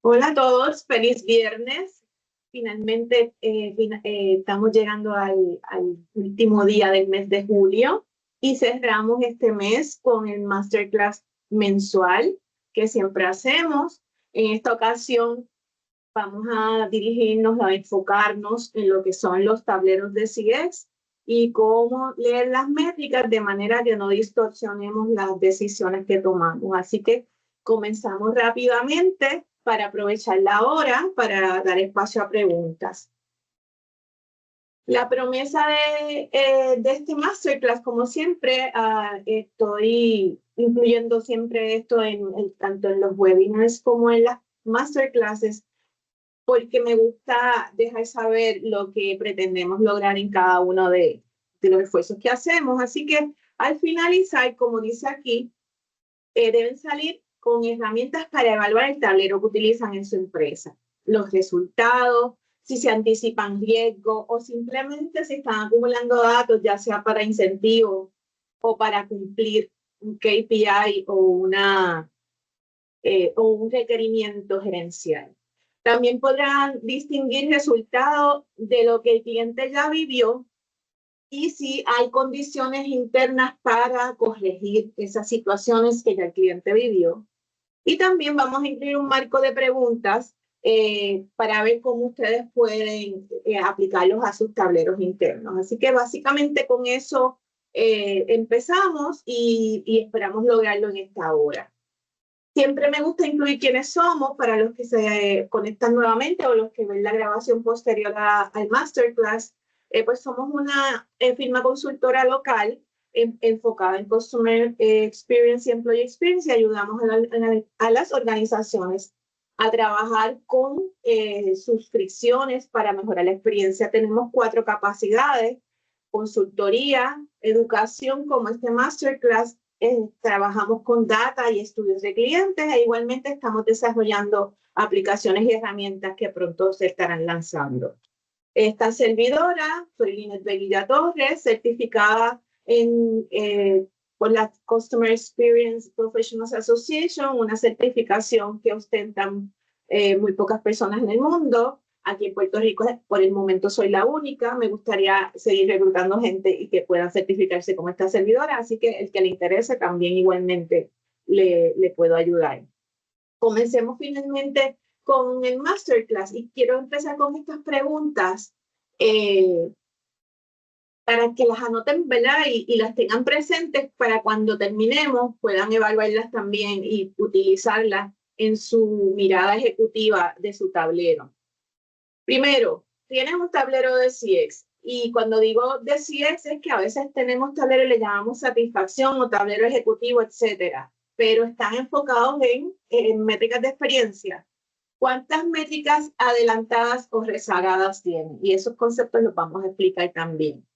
Hola a todos, feliz viernes. Finalmente estamos llegando al último día del mes de julio y cerramos este mes con el masterclass mensual que siempre hacemos. En esta ocasión vamos a dirigirnos, a enfocarnos en lo que son los tableros de CX y cómo leer las métricas de manera que no distorsionemos las decisiones que tomamos. Así que comenzamos rápidamente para aprovechar la hora para dar espacio a preguntas. La promesa de este masterclass, como siempre, estoy incluyendo siempre esto tanto en los webinars como en las masterclasses, porque me gusta dejar saber lo que pretendemos lograr en cada uno de los esfuerzos que hacemos. Así que al finalizar, como dice aquí, deben salir con herramientas para evaluar el tablero que utilizan en su empresa, los resultados, si se anticipan riesgos o simplemente se están acumulando datos, ya sea para incentivos o para cumplir un KPI o un requerimiento gerencial. También podrán distinguir resultados de lo que el cliente ya vivió y si hay condiciones internas para corregir esas situaciones que ya el cliente vivió. Y también vamos a incluir un marco de preguntas para ver cómo ustedes pueden aplicarlos a sus tableros internos. Así que básicamente con eso empezamos y esperamos lograrlo en esta hora. Siempre me gusta incluir quiénes somos para los que se conectan nuevamente o los que ven la grabación posterior al masterclass. Pues somos una firma consultora local enfocada en Customer Experience y Employee Experience y ayudamos a las organizaciones a trabajar con suscripciones para mejorar la experiencia. Tenemos 4 capacidades: consultoría, educación, como este masterclass. Trabajamos con data y estudios de clientes e igualmente estamos desarrollando aplicaciones y herramientas que pronto se estarán lanzando. Esta servidora, soy Linet Veguilla Torres, certificada por la Customer Experience Professionals Association, una certificación que ostentan muy pocas personas en el mundo. Aquí en Puerto Rico, por el momento, soy la única. Me gustaría seguir reclutando gente y que puedan certificarse como esta servidora, así que el que le interese también igualmente le puedo ayudar. Comencemos finalmente con el masterclass y quiero empezar con estas preguntas para que las anoten, ¿verdad? Y las tengan presentes para cuando terminemos puedan evaluarlas también y utilizarlas en su mirada ejecutiva de su tablero. Primero, tienes un tablero de CX. Y cuando digo de CX es que a veces tenemos tablero y le llamamos satisfacción o tablero ejecutivo, etcétera. Pero están enfocados en métricas de experiencia. ¿Cuántas métricas adelantadas o rezagadas tienen? Y esos conceptos los vamos a explicar también.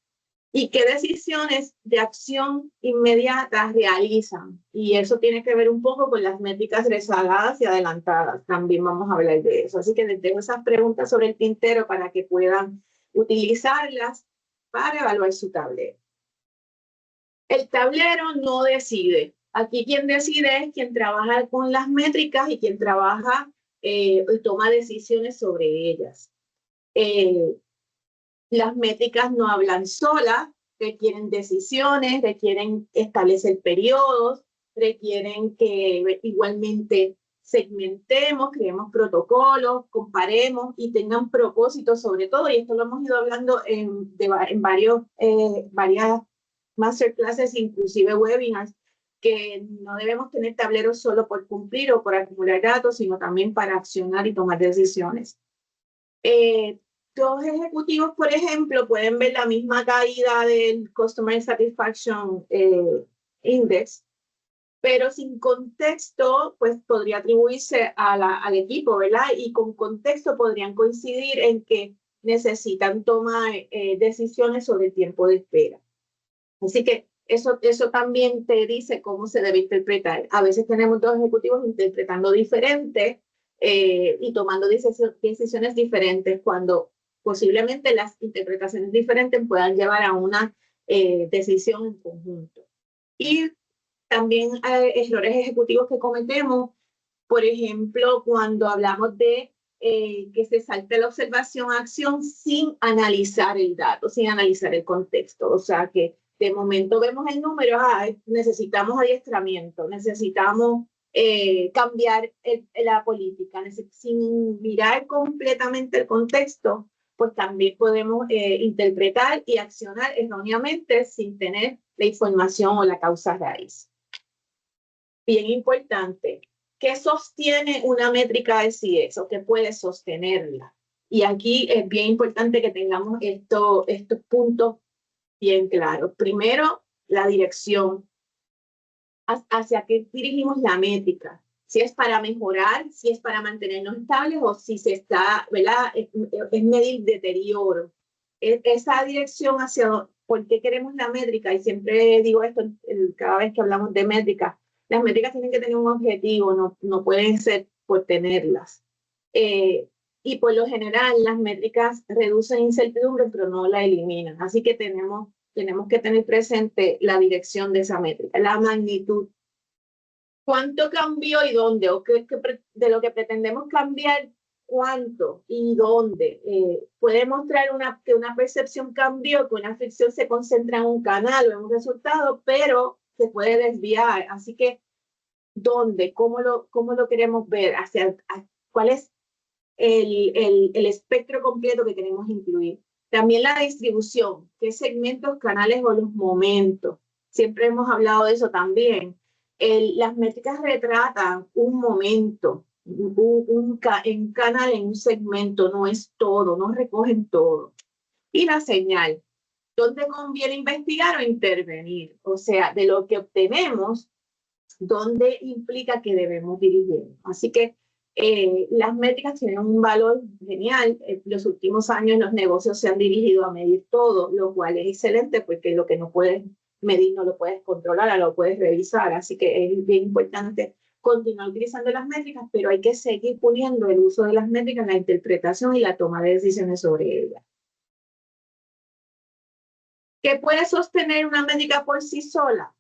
¿Y qué decisiones de acción inmediata realizan? Y eso tiene que ver un poco con las métricas rezagadas y adelantadas. También vamos a hablar de eso. Así que les dejo esas preguntas sobre el tintero para que puedan utilizarlas para evaluar su tablero. El tablero no decide. Aquí quien decide es quien trabaja con las métricas y quien trabaja y toma decisiones sobre ellas. Las métricas no hablan solas, requieren decisiones, requieren establecer periodos, requieren que igualmente segmentemos, creemos protocolos, comparemos y tengan propósitos sobre todo. Y esto lo hemos ido hablando en varias masterclasses, inclusive webinars, que no debemos tener tableros solo por cumplir o por acumular datos, sino también para accionar y tomar decisiones. Dos ejecutivos, por ejemplo, pueden ver la misma caída del Customer Satisfaction Index, pero sin contexto, pues podría atribuirse al equipo, ¿verdad? Y con contexto podrían coincidir en que necesitan tomar decisiones sobre el tiempo de espera. Así que eso también te dice cómo se debe interpretar. A veces tenemos dos ejecutivos interpretando diferente y tomando decisiones diferentes cuando posiblemente las interpretaciones diferentes puedan llevar a una decisión en conjunto. Y también errores ejecutivos que cometemos Por ejemplo, cuando hablamos de que se salte la observación a acción sin analizar el dato, sin analizar el contexto. O sea, que de momento vemos el número, necesitamos adiestramiento, necesitamos cambiar la política, sin mirar completamente el contexto, pues también podemos interpretar y accionar erróneamente sin tener la información o la causa raíz. Bien importante, ¿qué sostiene una métrica de CIES o qué puede sostenerla? Y aquí es bien importante que tengamos estos puntos bien claros. Primero, la dirección. ¿Hacia qué dirigimos la métrica? Si es para mejorar, si es para mantenernos estables o si se está, ¿verdad? Es medir deterioro. Esa dirección hacia por qué queremos la métrica, y siempre digo esto cada vez que hablamos de métricas, las métricas tienen que tener un objetivo, no pueden ser por tenerlas. Y por lo general las métricas reducen incertidumbre, pero no la eliminan. Así que tenemos que tener presente la dirección de esa métrica, la magnitud. ¿Cuánto cambió y dónde? O de lo que pretendemos cambiar, ¿cuánto y dónde? Puede mostrar que una percepción cambió, que una fricción se concentra en un canal o en un resultado, pero se puede desviar. Así que, ¿dónde? ¿Cómo lo queremos ver? ¿Cuál es el espectro completo que queremos incluir? También la distribución, qué segmentos, canales o los momentos. Siempre hemos hablado de eso también. Las métricas retratan un momento, en canal, en un segmento, no es todo, no recogen todo. Y la señal, ¿dónde conviene investigar o intervenir? O sea, de lo que obtenemos, ¿dónde implica que debemos dirigir? Así que las métricas tienen un valor genial. En los últimos años los negocios se han dirigido a medir todo, lo cual es excelente porque lo que no puedes medir no lo puedes controlar, lo puedes revisar. Así que es bien importante continuar utilizando las métricas, pero hay que seguir puliendo el uso de las métricas, la interpretación y la toma de decisiones sobre ellas. ¿Qué puede sostener una métrica por sí sola?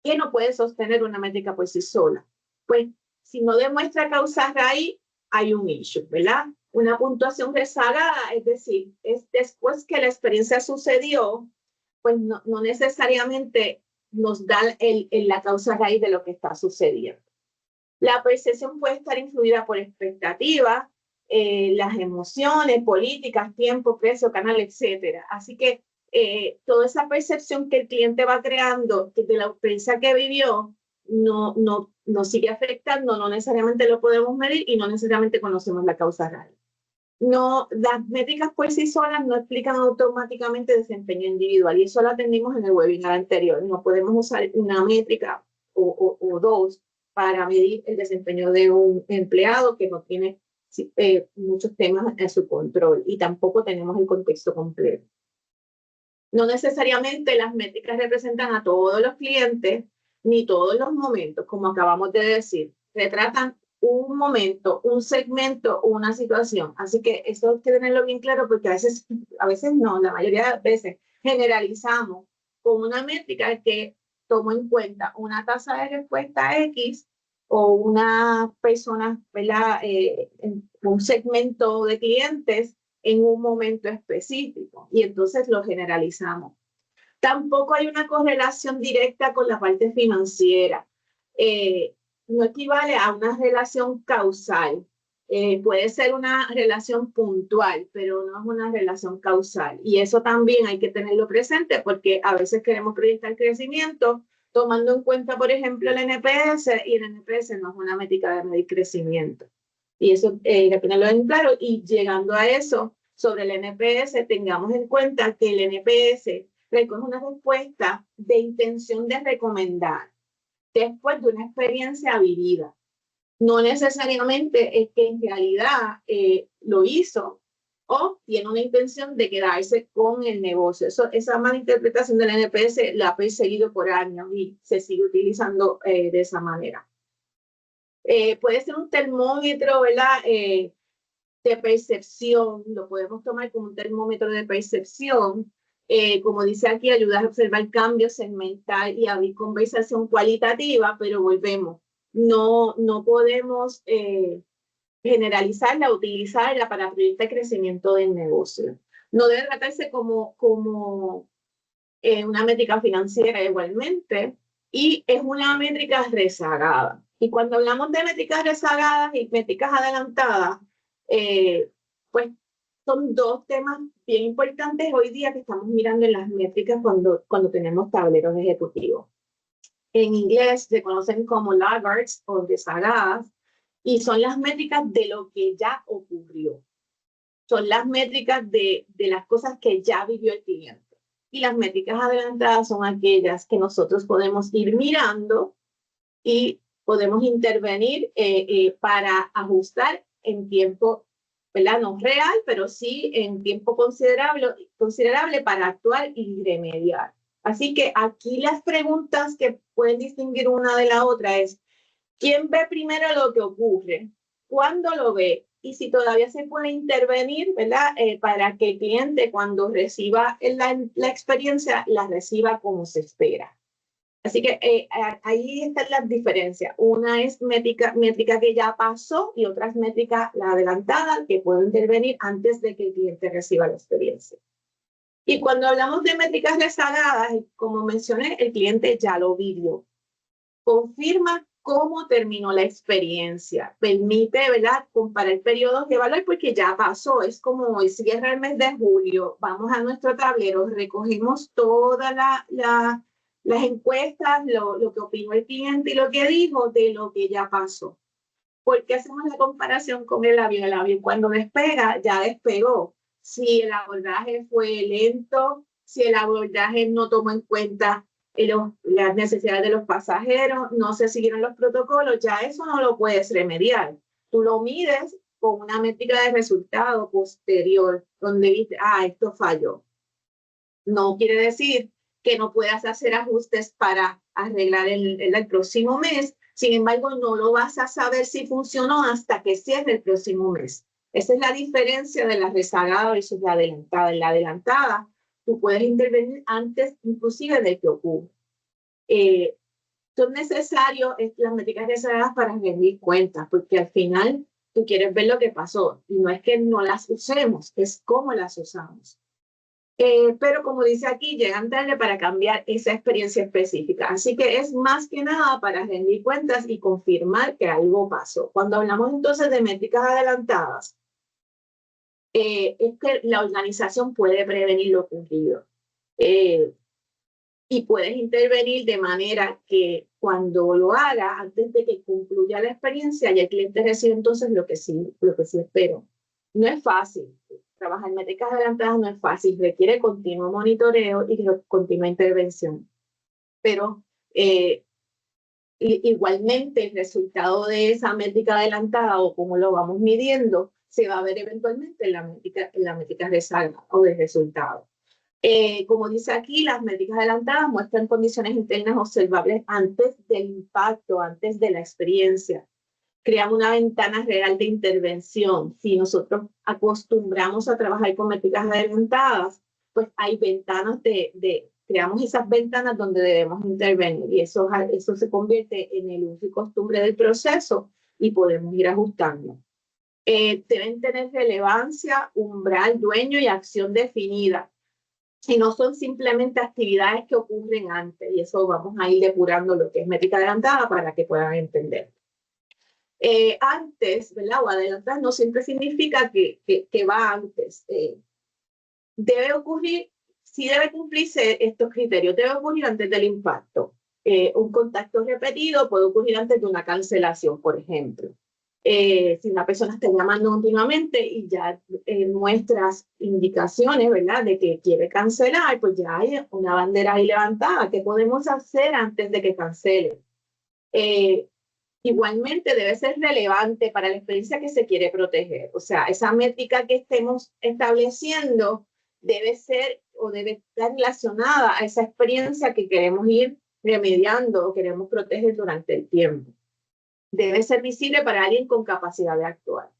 ¿Qué no puede sostener una métrica por sí sola? Pues si no demuestra causa raíz, hay un issue, ¿verdad? Una puntuación rezagada, es decir, es después que la experiencia sucedió, pues no necesariamente nos da la causa raíz de lo que está sucediendo. La percepción puede estar influida por expectativas, las emociones, políticas, tiempo, precio, canal, etcétera. Así que toda esa percepción que el cliente va creando de la experiencia que vivió no sigue afectando, no necesariamente lo podemos medir y no necesariamente conocemos la causa real. No, las métricas por sí solas no explican automáticamente desempeño individual y eso lo atendimos en el webinar anterior. No podemos usar una métrica o dos para medir el desempeño de un empleado que no tiene muchos temas en su control y tampoco tenemos el contexto completo. No necesariamente las métricas representan a todos los clientes ni todos los momentos, como acabamos de decir. Retratan un momento, un segmento o una situación. Así que eso hay que tenerlo bien claro porque a veces no, la mayoría de las veces generalizamos con una métrica que toma en cuenta una tasa de respuesta X o una persona, ¿verdad? Un segmento de clientes en un momento específico y entonces lo generalizamos. Tampoco hay una correlación directa con la parte financiera. No equivale a una relación causal. Puede ser una relación puntual, pero no es una relación causal. Y eso también hay que tenerlo presente porque a veces queremos proyectar crecimiento tomando en cuenta, por ejemplo, el NPS y el NPS no es una métrica de medir crecimiento. Y eso hay que tenerlo en claro. Y llegando a eso, sobre el NPS, tengamos en cuenta que el NPS recoge una respuesta de intención de recomendar después de una experiencia vivida. No necesariamente es que en realidad lo hizo o tiene una intención de quedarse con el negocio. Esa mala interpretación del NPS la ha perseguido por años y se sigue utilizando de esa manera. Puede ser un termómetro, ¿verdad? De percepción, lo podemos tomar como un termómetro de percepción. Como dice aquí, ayuda a observar cambios segmental y abrir conversación cualitativa, pero volvemos. no podemos generalizarla, utilizarla para proyectos de crecimiento del negocio. No debe tratarse como una métrica financiera igualmente, y es una métrica rezagada. Y cuando hablamos de métricas rezagadas y métricas adelantadas, pues son dos temas bien importantes hoy día que estamos mirando en las métricas cuando tenemos tableros ejecutivos. En inglés se conocen como laggards o rezagadas, y son las métricas de lo que ya ocurrió. Son las métricas de las cosas que ya vivió el cliente. Y las métricas adelantadas son aquellas que nosotros podemos ir mirando y podemos intervenir para ajustar en tiempo, ¿verdad? No real, pero sí en tiempo considerable para actuar y remediar. Así que aquí las preguntas que pueden distinguir una de la otra es: ¿quién ve primero lo que ocurre? ¿Cuándo lo ve? Y si todavía se puede intervenir, ¿verdad? Para que el cliente, cuando reciba la experiencia, la reciba como se espera. Así que ahí están las diferencias. Una es métrica que ya pasó, y otra es métrica, la adelantada, que puede intervenir antes de que el cliente reciba la experiencia. Y cuando hablamos de métricas rezagadas, como mencioné, el cliente ya lo vivió. Confirma cómo terminó la experiencia. Permite, ¿verdad?, comparar periodos y evaluar, porque ya pasó. Es como hoy cierra el mes de julio, vamos a nuestro tablero, recogemos todas las encuestas, lo que opinó el cliente y lo que dijo de lo que ya pasó. ¿Por qué hacemos la comparación con el avión? El avión, cuando despega, ya despegó. Si el abordaje fue lento, si el abordaje no tomó en cuenta las necesidades de los pasajeros, no se siguieron los protocolos, ya eso no lo puedes remediar. Tú lo mides con una métrica de resultado posterior, donde dices, esto falló. No quiere decir que no puedas hacer ajustes para arreglar el próximo mes. Sin embargo, no lo vas a saber si funcionó hasta que cierre el próximo mes. Esa es la diferencia de la rezagada versus la adelantada. En la adelantada, tú puedes intervenir antes inclusive de que ocurra. Son necesarias las métricas rezagadas para rendir cuentas, porque al final tú quieres ver lo que pasó. Y no es que no las usemos, es cómo las usamos. Pero como dice aquí, llegan tarde para cambiar esa experiencia específica. Así que es más que nada para rendir cuentas y confirmar que algo pasó. Cuando hablamos entonces de métricas adelantadas, es que la organización puede prevenir lo ocurrido. Y puedes intervenir de manera que cuando lo haga, antes de que concluya la experiencia, ya el cliente recibe entonces lo que sí espero. No es fácil. Trabajar en métricas adelantadas no es fácil, requiere continuo monitoreo y continua intervención. Pero igualmente el resultado de esa métrica adelantada, o como lo vamos midiendo, se va a ver eventualmente en la métrica de salga o de resultado. Como dice aquí, las métricas adelantadas muestran condiciones internas observables antes del impacto, antes de la experiencia. Creamos una ventana real de intervención. Si nosotros acostumbramos a trabajar con métricas adelantadas, pues hay ventanas creamos esas ventanas donde debemos intervenir, y eso se convierte en el uso y costumbre del proceso y podemos ir ajustando. Deben tener relevancia, umbral, dueño y acción definida. Y no son simplemente actividades que ocurren antes, y eso vamos a ir depurando lo que es métrica adelantada para que puedan entender. Antes, ¿verdad? O adelantar no siempre significa que va antes. Debe ocurrir, sí debe cumplirse estos criterios, debe ocurrir antes del impacto. Un contacto repetido puede ocurrir antes de una cancelación, por ejemplo. Si una persona está llamando continuamente y ya muestras indicaciones, ¿verdad?, de que quiere cancelar, pues ya hay una bandera ahí levantada. ¿Qué podemos hacer antes de que cancele? Igualmente debe ser relevante para la experiencia que se quiere proteger. O sea, esa métrica que estemos estableciendo debe ser o debe estar relacionada a esa experiencia que queremos ir remediando o queremos proteger durante el tiempo. Debe ser visible para alguien con capacidad de actuar.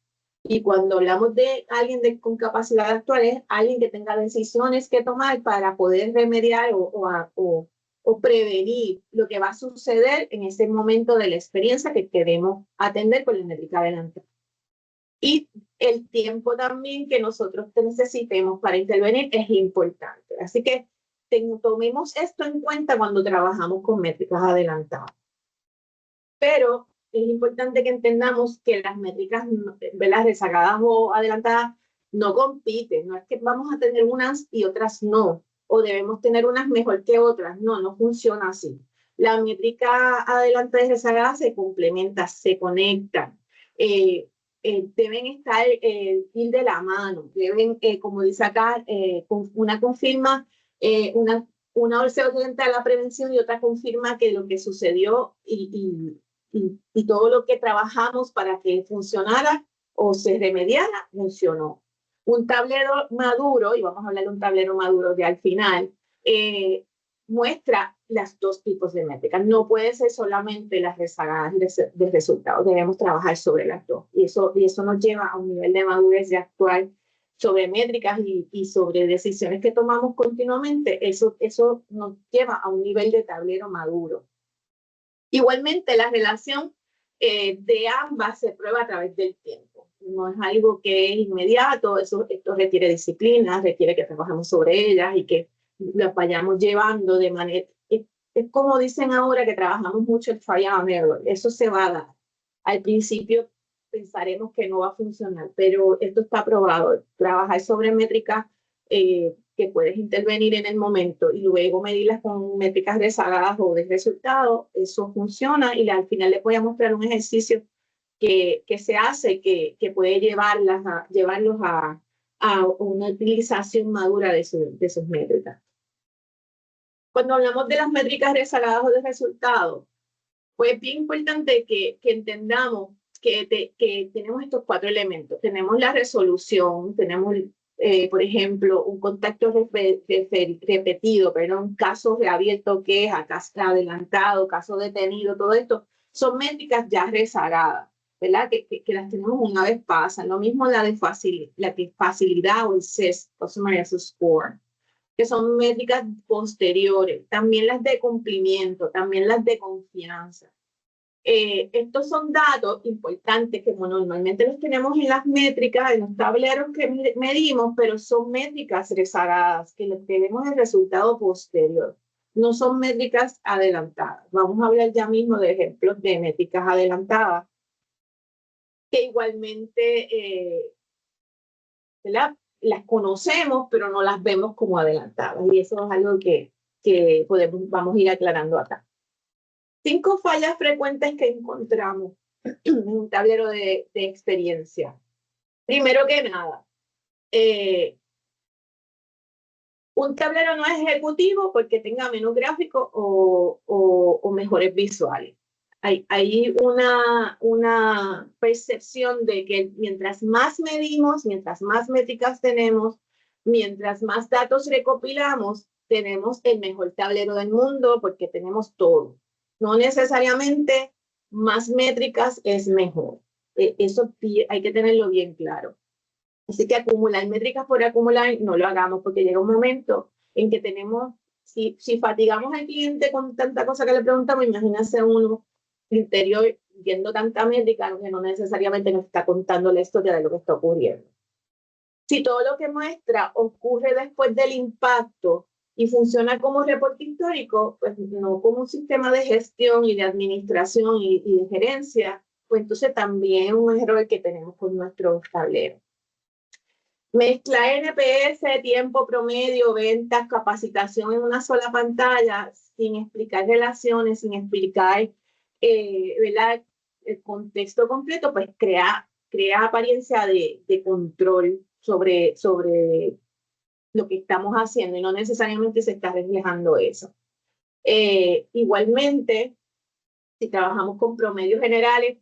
Y cuando hablamos de alguien con capacidad de actuar, es alguien que tenga decisiones que tomar para poder remediar o o prevenir lo que va a suceder en ese momento de la experiencia que queremos atender con la métrica adelantada. Y el tiempo también que nosotros necesitemos para intervenir es importante. Así que tomemos esto en cuenta cuando trabajamos con métricas adelantadas. Pero es importante que entendamos que las métricas, ¿verdad?, rezagadas o adelantadas no compiten. No es que vamos a tener unas y otras no, o debemos tener unas mejor que otras. No, no funciona así. La métrica adelantada y rezagada se complementan, se conectan. Deben estar, ir de la mano. Deben, como dice acá, una confirma, una se orienta a la prevención y otra confirma que lo que sucedió y todo lo que trabajamos para que funcionara o se remediara, funcionó. Un tablero maduro, y vamos a hablar de un tablero maduro de al final, muestra las dos tipos de métricas. No puede ser solamente las rezagadas de resultados, debemos trabajar sobre las dos. Y eso nos lleva a un nivel de madurez de actuar sobre métricas y sobre decisiones que tomamos continuamente. Eso nos lleva a un nivel de tablero maduro. Igualmente, la relación de ambas se prueba a través del tiempo. No es algo que es inmediato, esto requiere disciplina, requiere que trabajemos sobre ellas y que las vayamos llevando de manera... Es como dicen ahora que trabajamos mucho el trial and error, eso se va a dar. Al principio pensaremos que no va a funcionar, pero esto está probado. Trabajar sobre métricas que puedes intervenir en el momento y luego medirlas con métricas rezagadas o de resultado, eso funciona y al final les voy a mostrar un ejercicio que se hace que puede llevarlos a una utilización madura de sus métricas. Cuando hablamos de las métricas rezagadas o de resultados, pues es bien importante que entendamos que tenemos estos 4 elementos. Tenemos la resolución, tenemos, por ejemplo, un contacto repetido, un caso reabierto, queja, caso adelantado, caso detenido, todo esto son métricas ya rezagadas, ¿verdad? Que las tenemos una vez pasan. Lo mismo la de facilidad o el CES, Customer Access Score, que son métricas posteriores. También las de cumplimiento, también las de confianza. Estos son datos importantes que normalmente los tenemos en las métricas, en los tableros que medimos, pero son métricas rezagadas, que les tenemos el resultado posterior. No son métricas adelantadas. Vamos a hablar ya mismo de ejemplos de métricas adelantadas, que igualmente las conocemos, pero no las vemos como adelantadas. Y eso es algo que vamos a ir aclarando acá. 5 fallas frecuentes que encontramos en un tablero de experiencia. Primero que nada, un tablero no es ejecutivo porque tenga menú gráfico o mejores visuales. Hay una percepción de que mientras más medimos, mientras más métricas tenemos, mientras más datos recopilamos, tenemos el mejor tablero del mundo porque tenemos todo. No necesariamente más métricas es mejor. Eso hay que tenerlo bien claro. Así que acumular métricas por acumular no lo hagamos porque llega un momento en que tenemos, si fatigamos al cliente con tanta cosa que le preguntamos, imagínense uno interior viendo tanta métrica que no necesariamente nos está contando la historia de lo que está ocurriendo. Si todo lo que muestra ocurre después del impacto y funciona como reporte histórico, pues no como un sistema de gestión y de administración y de gerencia, pues entonces también un error que tenemos con nuestros tableros. Mezclar NPS, tiempo promedio, ventas, capacitación en una sola pantalla, sin explicar relaciones, sin explicar ¿verdad?, el contexto completo, pues crea apariencia de control sobre lo que estamos haciendo y no necesariamente se está reflejando eso. Igualmente, si trabajamos con promedios generales,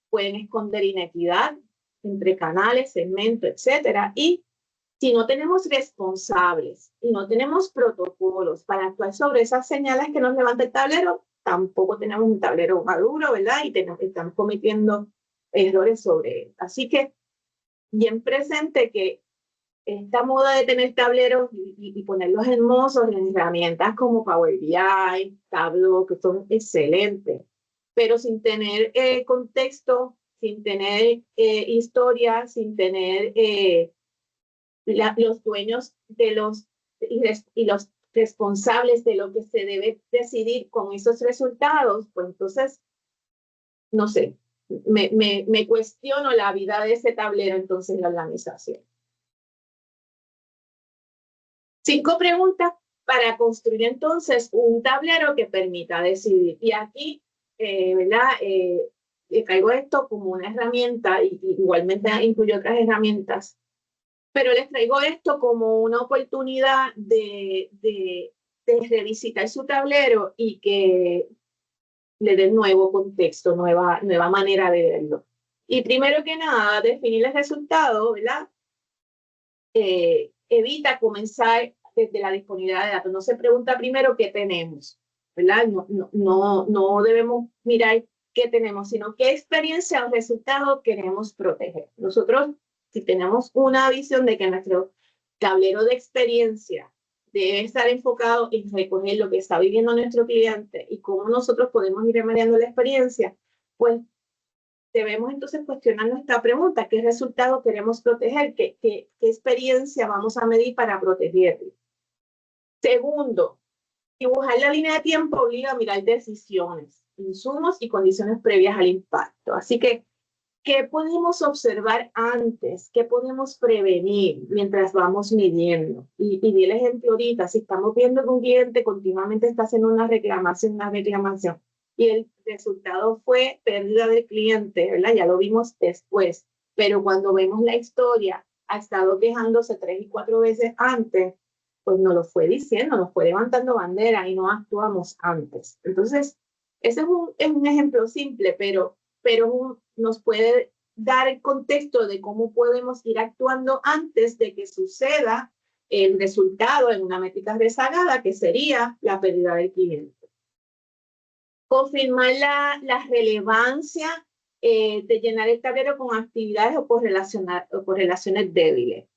pueden esconder inequidad entre canales, segmentos, etcétera. Y si no tenemos responsables y no tenemos protocolos para actuar sobre esas señales que nos levanta el tablero, tampoco tenemos un tablero maduro, ¿verdad? Y estamos cometiendo errores sobre él. Así que bien presente que esta moda de tener tableros y ponerlos hermosos en herramientas como Power BI, Tableau, que son excelentes, pero sin tener contexto, sin tener historia, sin tener los dueños de y los responsables de lo que se debe decidir con esos resultados, pues entonces, no sé, me cuestiono la vida de ese tablero entonces en la organización. 5 preguntas para construir entonces un tablero que permita decidir. Y aquí, ¿verdad? Le traigo esto como una herramienta y igualmente incluyo otras herramientas, pero les traigo esto como una oportunidad de revisitar su tablero y que le dé nuevo contexto, nueva manera de verlo. Y primero que nada, definir el resultado, ¿verdad? Evita comenzar desde la disponibilidad de datos. No se pregunta primero qué tenemos, ¿verdad? No debemos mirar qué tenemos, sino qué experiencia o resultado queremos proteger. Nosotros, si tenemos una visión de que nuestro tablero de experiencia debe estar enfocado en recoger lo que está viviendo nuestro cliente y cómo nosotros podemos ir remediando la experiencia, pues debemos entonces cuestionarnos esta pregunta: ¿qué resultado queremos proteger? ¿Qué experiencia vamos a medir para protegerlo? Segundo, dibujar la línea de tiempo obliga a mirar decisiones, insumos y condiciones previas al impacto. Así que, ¿qué podemos observar antes? ¿Qué podemos prevenir mientras vamos midiendo? Y di el ejemplo ahorita: si estamos viendo que un cliente continuamente está haciendo una reclamación, y el resultado fue pérdida del cliente, ¿verdad? Ya lo vimos después, pero cuando vemos la historia, ha estado quejándose 3 y 4 veces antes, pues nos lo fue diciendo, nos fue levantando bandera y no actuamos antes. Entonces, ese es un ejemplo simple, pero nos puede dar el contexto de cómo podemos ir actuando antes de que suceda el resultado en una métrica rezagada, que sería la pérdida del cliente. Confirmar la relevancia de llenar el tablero con actividades o correlaciones débiles.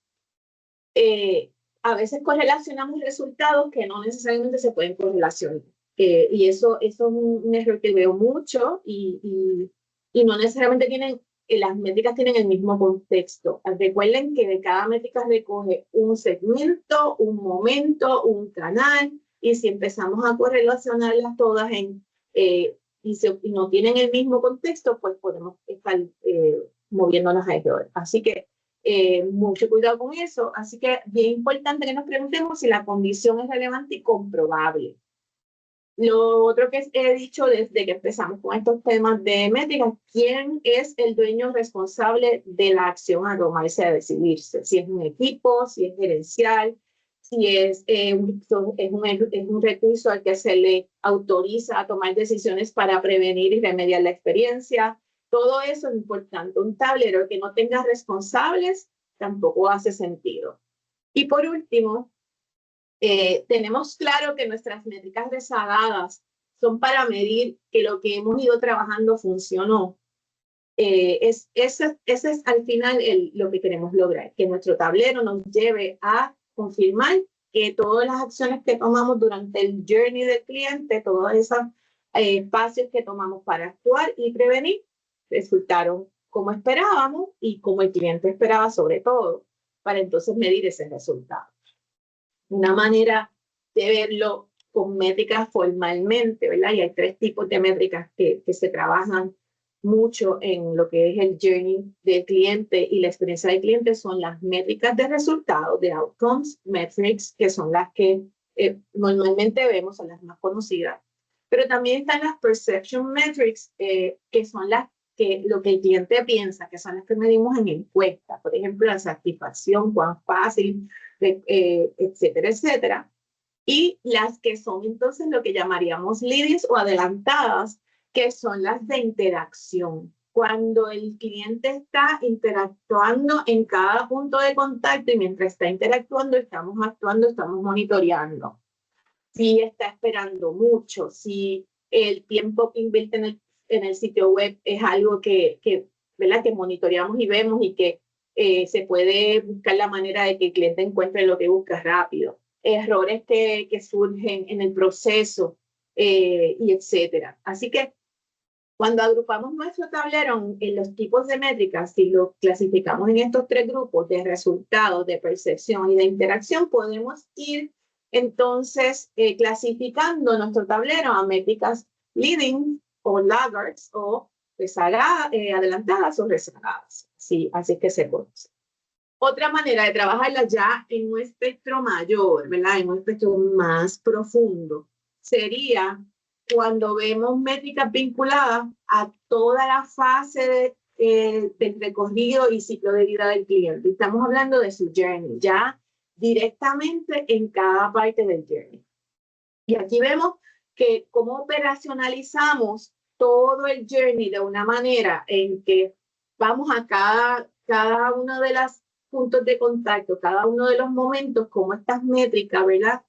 A veces correlacionamos resultados que no necesariamente se pueden correlacionar. Y eso es un error que veo mucho y no necesariamente las métricas tienen el mismo contexto. Recuerden que de cada métrica recoge un segmento, un momento, un canal, y si empezamos a correlacionarlas todas y no tienen el mismo contexto, pues podemos estar moviéndonos a error. Así que mucho cuidado con eso. Así que bien importante que nos preguntemos si la condición es relevante y comprobable. Lo otro que he dicho desde que empezamos con estos temas de métricas: ¿quién es el dueño responsable de la acción a tomarse, a decidirse? Si es un equipo, si es gerencial, si es un recurso al que se le autoriza a tomar decisiones para prevenir y remediar la experiencia. Todo eso es importante. Un tablero que no tenga responsables tampoco hace sentido. Y por último, tenemos claro que nuestras métricas rezagadas son para medir que lo que hemos ido trabajando funcionó. Ese es al final lo que queremos lograr, que nuestro tablero nos lleve a confirmar que todas las acciones que tomamos durante el journey del cliente, todos esos espacios que tomamos para actuar y prevenir, resultaron como esperábamos y como el cliente esperaba, sobre todo, para entonces medir ese resultado. Una manera de verlo con métricas formalmente, ¿verdad? Y hay 3 tipos de métricas que se trabajan mucho en lo que es el journey del cliente y la experiencia del cliente. Son las métricas de resultados, de outcomes metrics, que son las que normalmente vemos, son las más conocidas. Pero también están las perception metrics, que son lo que el cliente piensa, que son las que medimos en encuestas. Por ejemplo, la satisfacción, cuán fácil, etcétera, etcétera. Y las que son entonces lo que llamaríamos leads o adelantadas, que son las de interacción. Cuando el cliente está interactuando en cada punto de contacto y mientras está interactuando, estamos actuando, estamos monitoreando. Si está esperando mucho, si el tiempo que invierte en el sitio web es algo ¿verdad? Que monitoreamos y vemos y que Se puede buscar la manera de que el cliente encuentre lo que busca rápido. Errores que surgen en el proceso y etcétera. Así que cuando agrupamos nuestro tablero en los tipos de métricas y lo clasificamos en estos tres grupos de resultados, de percepción y de interacción, podemos ir entonces clasificando nuestro tablero a métricas leading o laggards o adelantadas o rezagadas. Sí, así que se conoce. Otra manera de trabajarla ya en un espectro mayor, ¿verdad? En un espectro más profundo, sería cuando vemos métricas vinculadas a toda la fase del recorrido y ciclo de vida del cliente. Estamos hablando de su journey, ya directamente en cada parte del journey. Y aquí vemos que cómo operacionalizamos todo el journey de una manera en que vamos a cada uno de los puntos de contacto, cada uno de los momentos, cómo estas métricas, ¿verdad?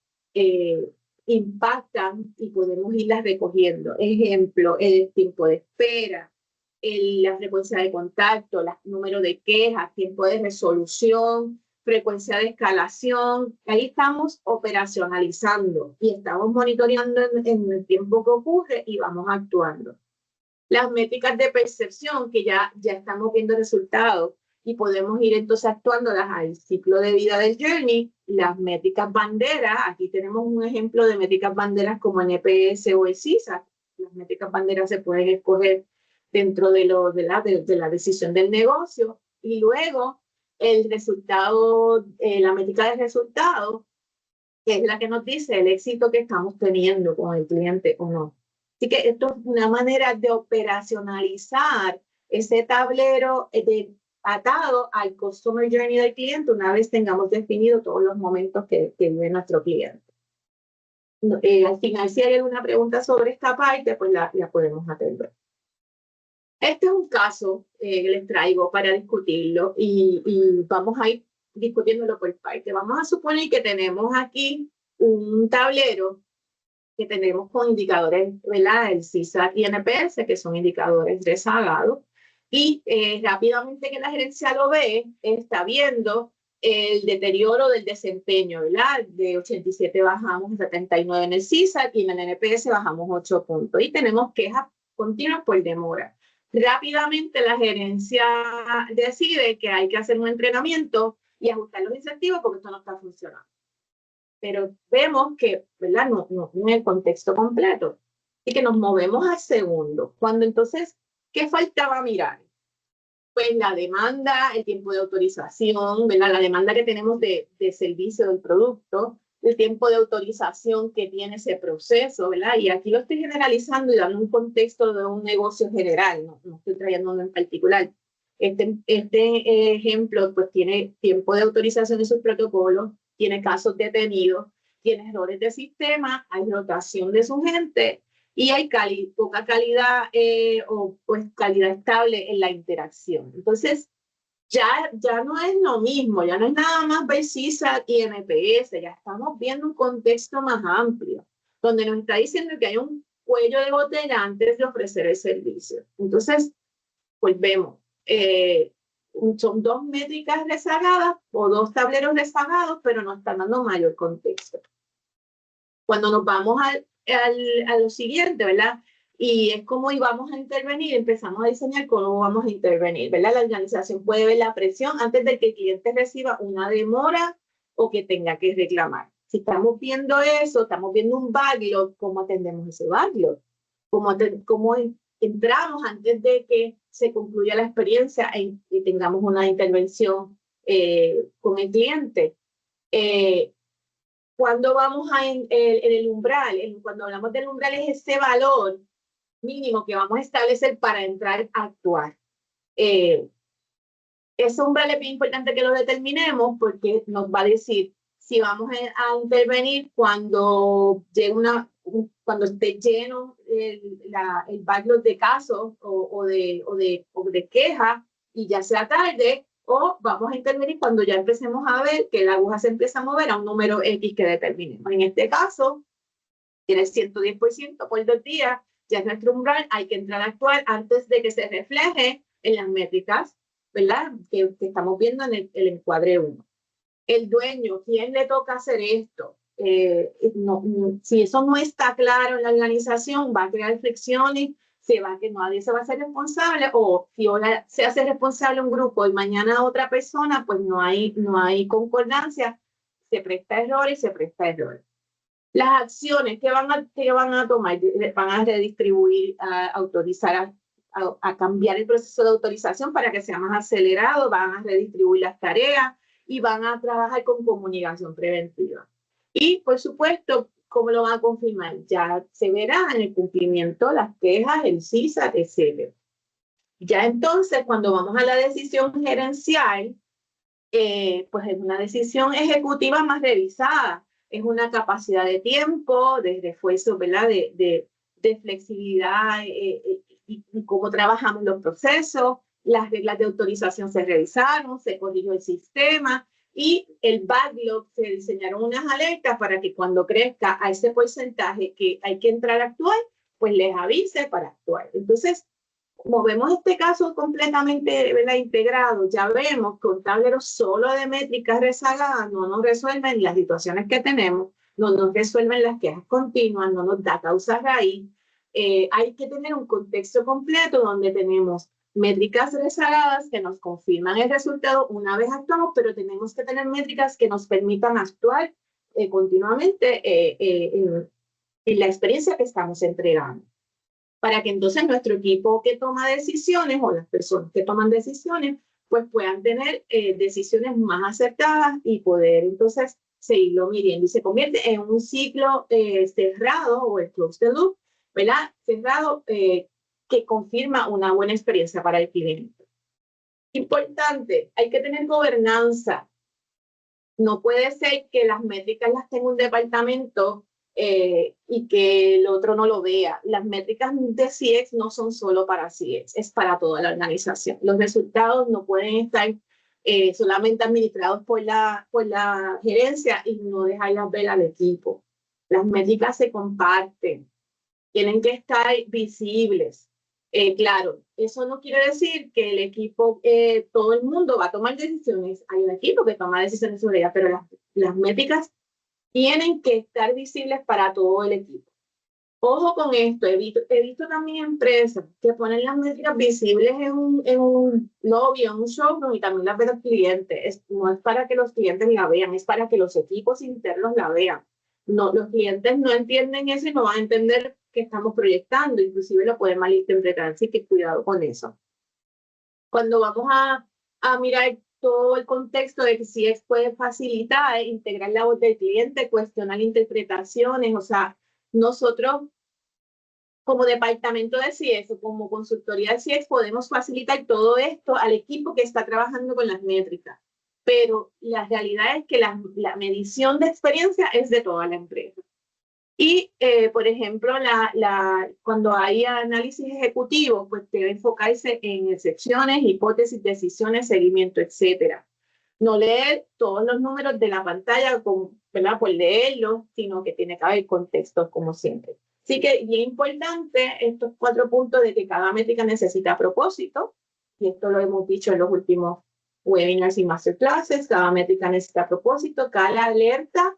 Impactan y podemos irlas recogiendo. Ejemplo, el tiempo de espera, la frecuencia de contacto, el número de quejas, tiempo de resolución, frecuencia de escalación. Ahí estamos operacionalizando y estamos monitoreando en el tiempo que ocurre y vamos actuando. Las métricas de percepción, que ya estamos viendo resultados y podemos ir entonces actuándolas al ciclo de vida del journey. Las métricas banderas, aquí tenemos un ejemplo de métricas banderas como NPS o el CSAT. Las métricas banderas se pueden escoger dentro de la decisión del negocio y luego el resultado, la métrica de resultado, que es la que nos dice el éxito que estamos teniendo con el cliente o no. Así que esto es una manera de operacionalizar ese tablero atado al Customer Journey del cliente una vez tengamos definido todos los momentos que vive nuestro cliente. Al final, si hay alguna pregunta sobre esta parte, pues la podemos atender. Este es un caso que les traigo para discutirlo y vamos a ir discutiéndolo por parte. Vamos a suponer que tenemos aquí un tablero que tenemos con indicadores, ¿verdad? El CSAT y NPS, que son indicadores rezagados. Y rápidamente que la gerencia lo ve, está viendo el deterioro del desempeño, ¿verdad? De 87 bajamos a 79 en el CSAT y en el NPS bajamos 8 puntos. Y tenemos quejas continuas por demora. Rápidamente la gerencia decide que hay que hacer un entrenamiento y ajustar los incentivos porque esto no está funcionando. Pero vemos que, ¿verdad? No en el contexto completo. Y que nos movemos al segundo. Cuando entonces, ¿qué faltaba mirar? Pues la demanda, el tiempo de autorización, ¿verdad? La demanda que tenemos de servicio del producto, el tiempo de autorización que tiene ese proceso, ¿verdad? Y aquí lo estoy generalizando y dando un contexto de un negocio general, no estoy trayendo uno en particular. Este ejemplo, pues tiene tiempo de autorización de sus protocolos, tiene casos detenidos, tiene errores de sistema, hay rotación de su gente y hay poca calidad o pues calidad estable en la interacción. Entonces, ya no es lo mismo, ya no es nada más ver CSAT y NPS, ya estamos viendo un contexto más amplio, donde nos está diciendo que hay un cuello de botella antes de ofrecer el servicio. Entonces, pues vemos, son dos métricas rezagadas o dos tableros rezagados, pero nos están dando mayor contexto. Cuando nos vamos a lo siguiente, ¿verdad? Y es cómo íbamos a intervenir, empezamos a diseñar cómo vamos a intervenir, ¿verdad? La organización puede ver la presión antes de que el cliente reciba una demora o que tenga que reclamar. Si estamos viendo eso, estamos viendo un backlog, ¿cómo atendemos ese backlog? ¿Cómo entramos antes de que se concluya la experiencia y tengamos una intervención con el cliente? Cuando vamos en el umbral, cuando hablamos del umbral es ese valor mínimo que vamos a establecer para entrar a actuar. Ese umbral es bien importante que lo determinemos porque nos va a decir si vamos a intervenir cuando esté lleno el backlog de casos o de quejas y ya sea tarde, o vamos a intervenir cuando ya empecemos a ver que la aguja se empieza a mover a un número X que determinemos. En este caso, tiene 110% por 2 días, ya es nuestro umbral, hay que entrar a actuar antes de que se refleje en las métricas. ¿verdad? Que estamos viendo en el encuadre 1. El dueño, ¿quién le toca hacer esto? Si eso no está claro en la organización, va a crear fricciones, que nadie se va a hacer responsable, o si ahora se hace responsable un grupo y mañana otra persona, pues no hay concordancia, se presta error y se presta error. Las acciones que van a tomar, van a redistribuir, a autorizar, a cambiar el proceso de autorización para que sea más acelerado, van a redistribuir las tareas y van a trabajar con comunicación preventiva. Y, por supuesto, ¿cómo lo van a confirmar? Ya se verá en el cumplimiento, las quejas, el CISAT, etc. Ya entonces, cuando vamos a la decisión gerencial, pues es una decisión ejecutiva más revisada, es una capacidad de tiempo, de esfuerzo, ¿verdad? De flexibilidad y cómo trabajamos los procesos, las reglas de autorización se revisaron, se corrigió el sistema y el backlog, se diseñaron unas alertas para que cuando crezca a ese porcentaje que hay que entrar a actuar, pues les avise para actuar. Entonces, como vemos este caso completamente, ¿verdad?, integrado, ya vemos que un tablero solo de métricas rezagadas no nos resuelven las situaciones que tenemos, no nos resuelven las quejas continuas, no nos da causa raíz. Hay que tener un contexto completo donde tenemos métricas rezagadas que nos confirman el resultado una vez actuamos, pero tenemos que tener métricas que nos permitan actuar continuamente en la experiencia que estamos entregando, para que entonces nuestro equipo que toma decisiones o las personas que toman decisiones pues puedan tener decisiones más acertadas y poder entonces seguirlo midiendo y se convierte en un ciclo cerrado o el closed loop, ¿verdad? Cerrado que confirma una buena experiencia para el cliente. Importante, hay que tener gobernanza. No puede ser que las métricas las tenga un departamento y que el otro no lo vea. Las métricas de CX no son solo para CX, es para toda la organización. Los resultados no pueden estar solamente administrados por la gerencia y no dejarlas ver al equipo. Las métricas se comparten, tienen que estar visibles. Claro, eso no quiere decir que el equipo, todo el mundo va a tomar decisiones. Hay un equipo que toma decisiones sobre ellas, pero las métricas tienen que estar visibles para todo el equipo. Ojo con esto, he visto también empresas que ponen las métricas visibles en un lobby, en un showroom y también las ven los clientes. No es para que los clientes la vean, es para que los equipos internos la vean. No, los clientes no entienden eso y no van a entender qué estamos proyectando, inclusive lo pueden malinterpretar, así que cuidado con eso. Cuando vamos a mirar todo el contexto de que CX puede facilitar, integrar la voz del cliente, cuestionar interpretaciones, o sea, nosotros como departamento de CX o como consultoría de CX podemos facilitar todo esto al equipo que está trabajando con las métricas, pero la realidad es que la medición de experiencia es de toda la empresa. Y, por ejemplo, cuando hay análisis ejecutivo, pues debe enfocarse en excepciones, hipótesis, decisiones, seguimiento, etcétera. No leer todos los números de la pantalla, ¿verdad?, por leerlos, sino que tiene que haber contextos, como siempre. Así que bien importante estos 4 puntos de que cada métrica necesita propósito, y esto lo hemos dicho en los últimos webinars y masterclasses. Cada métrica necesita propósito, cada alerta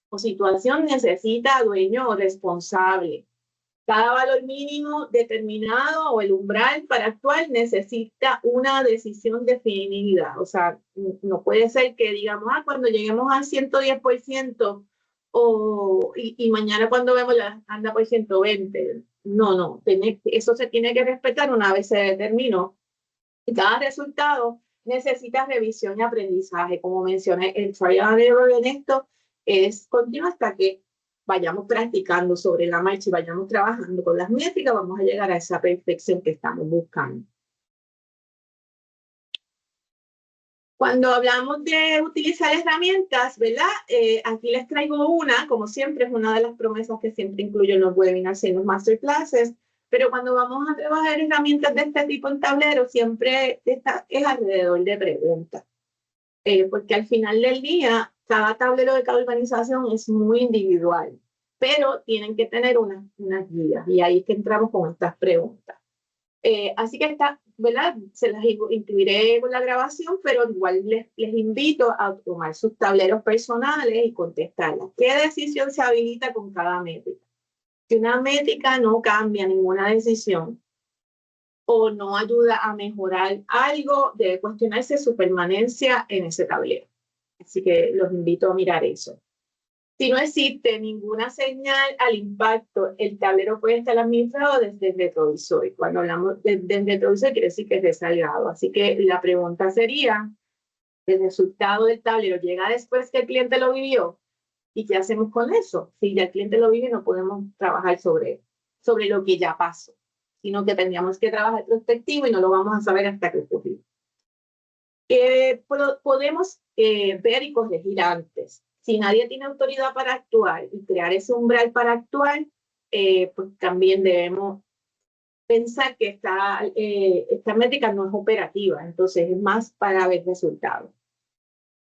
o situación necesita dueño o responsable. Cada valor mínimo determinado o el umbral para actuar necesita una decisión definida. O sea, no puede ser que digamos, cuando lleguemos al 110% y mañana cuando vemos anda por 120. No, eso se tiene que respetar una vez se determinó. Y cada resultado necesita revisión y aprendizaje. Como mencioné, el trial and error en esto es continuo hasta que vayamos practicando sobre la marcha y vayamos trabajando con las métricas, vamos a llegar a esa perfección que estamos buscando. Cuando hablamos de utilizar herramientas, ¿verdad? Aquí les traigo una, como siempre, es una de las promesas que siempre incluyo en los webinars y en los masterclasses, pero cuando vamos a trabajar herramientas de este tipo en tablero, siempre es alrededor de preguntas. Porque al final del día, cada tablero de cada organización es muy individual, pero tienen que tener unas guías, y ahí es que entramos con estas preguntas. Así que ¿verdad? Se las incluiré con la grabación, pero igual les invito a tomar sus tableros personales y contestarlas. ¿Qué decisión se habilita con cada métrica? Si una métrica no cambia ninguna decisión o no ayuda a mejorar algo, debe cuestionarse su permanencia en ese tablero. Así que los invito a mirar eso. Si no existe ninguna señal al impacto, el tablero puede estar administrado desde el retrovisor. Cuando hablamos del retrovisor, quiere decir que es rezagado. Así que la pregunta sería, ¿el resultado del tablero llega después que el cliente lo vivió? ¿Y qué hacemos con eso? Si ya el cliente lo vive, no podemos trabajar sobre lo que ya pasó, sino que tendríamos que trabajar prospectivo y no lo vamos a saber hasta que ocurrió. Podemos ver y corregir antes. Si nadie tiene autoridad para actuar y crear ese umbral para actuar, pues también debemos pensar que esta métrica no es operativa, entonces es más para ver resultados.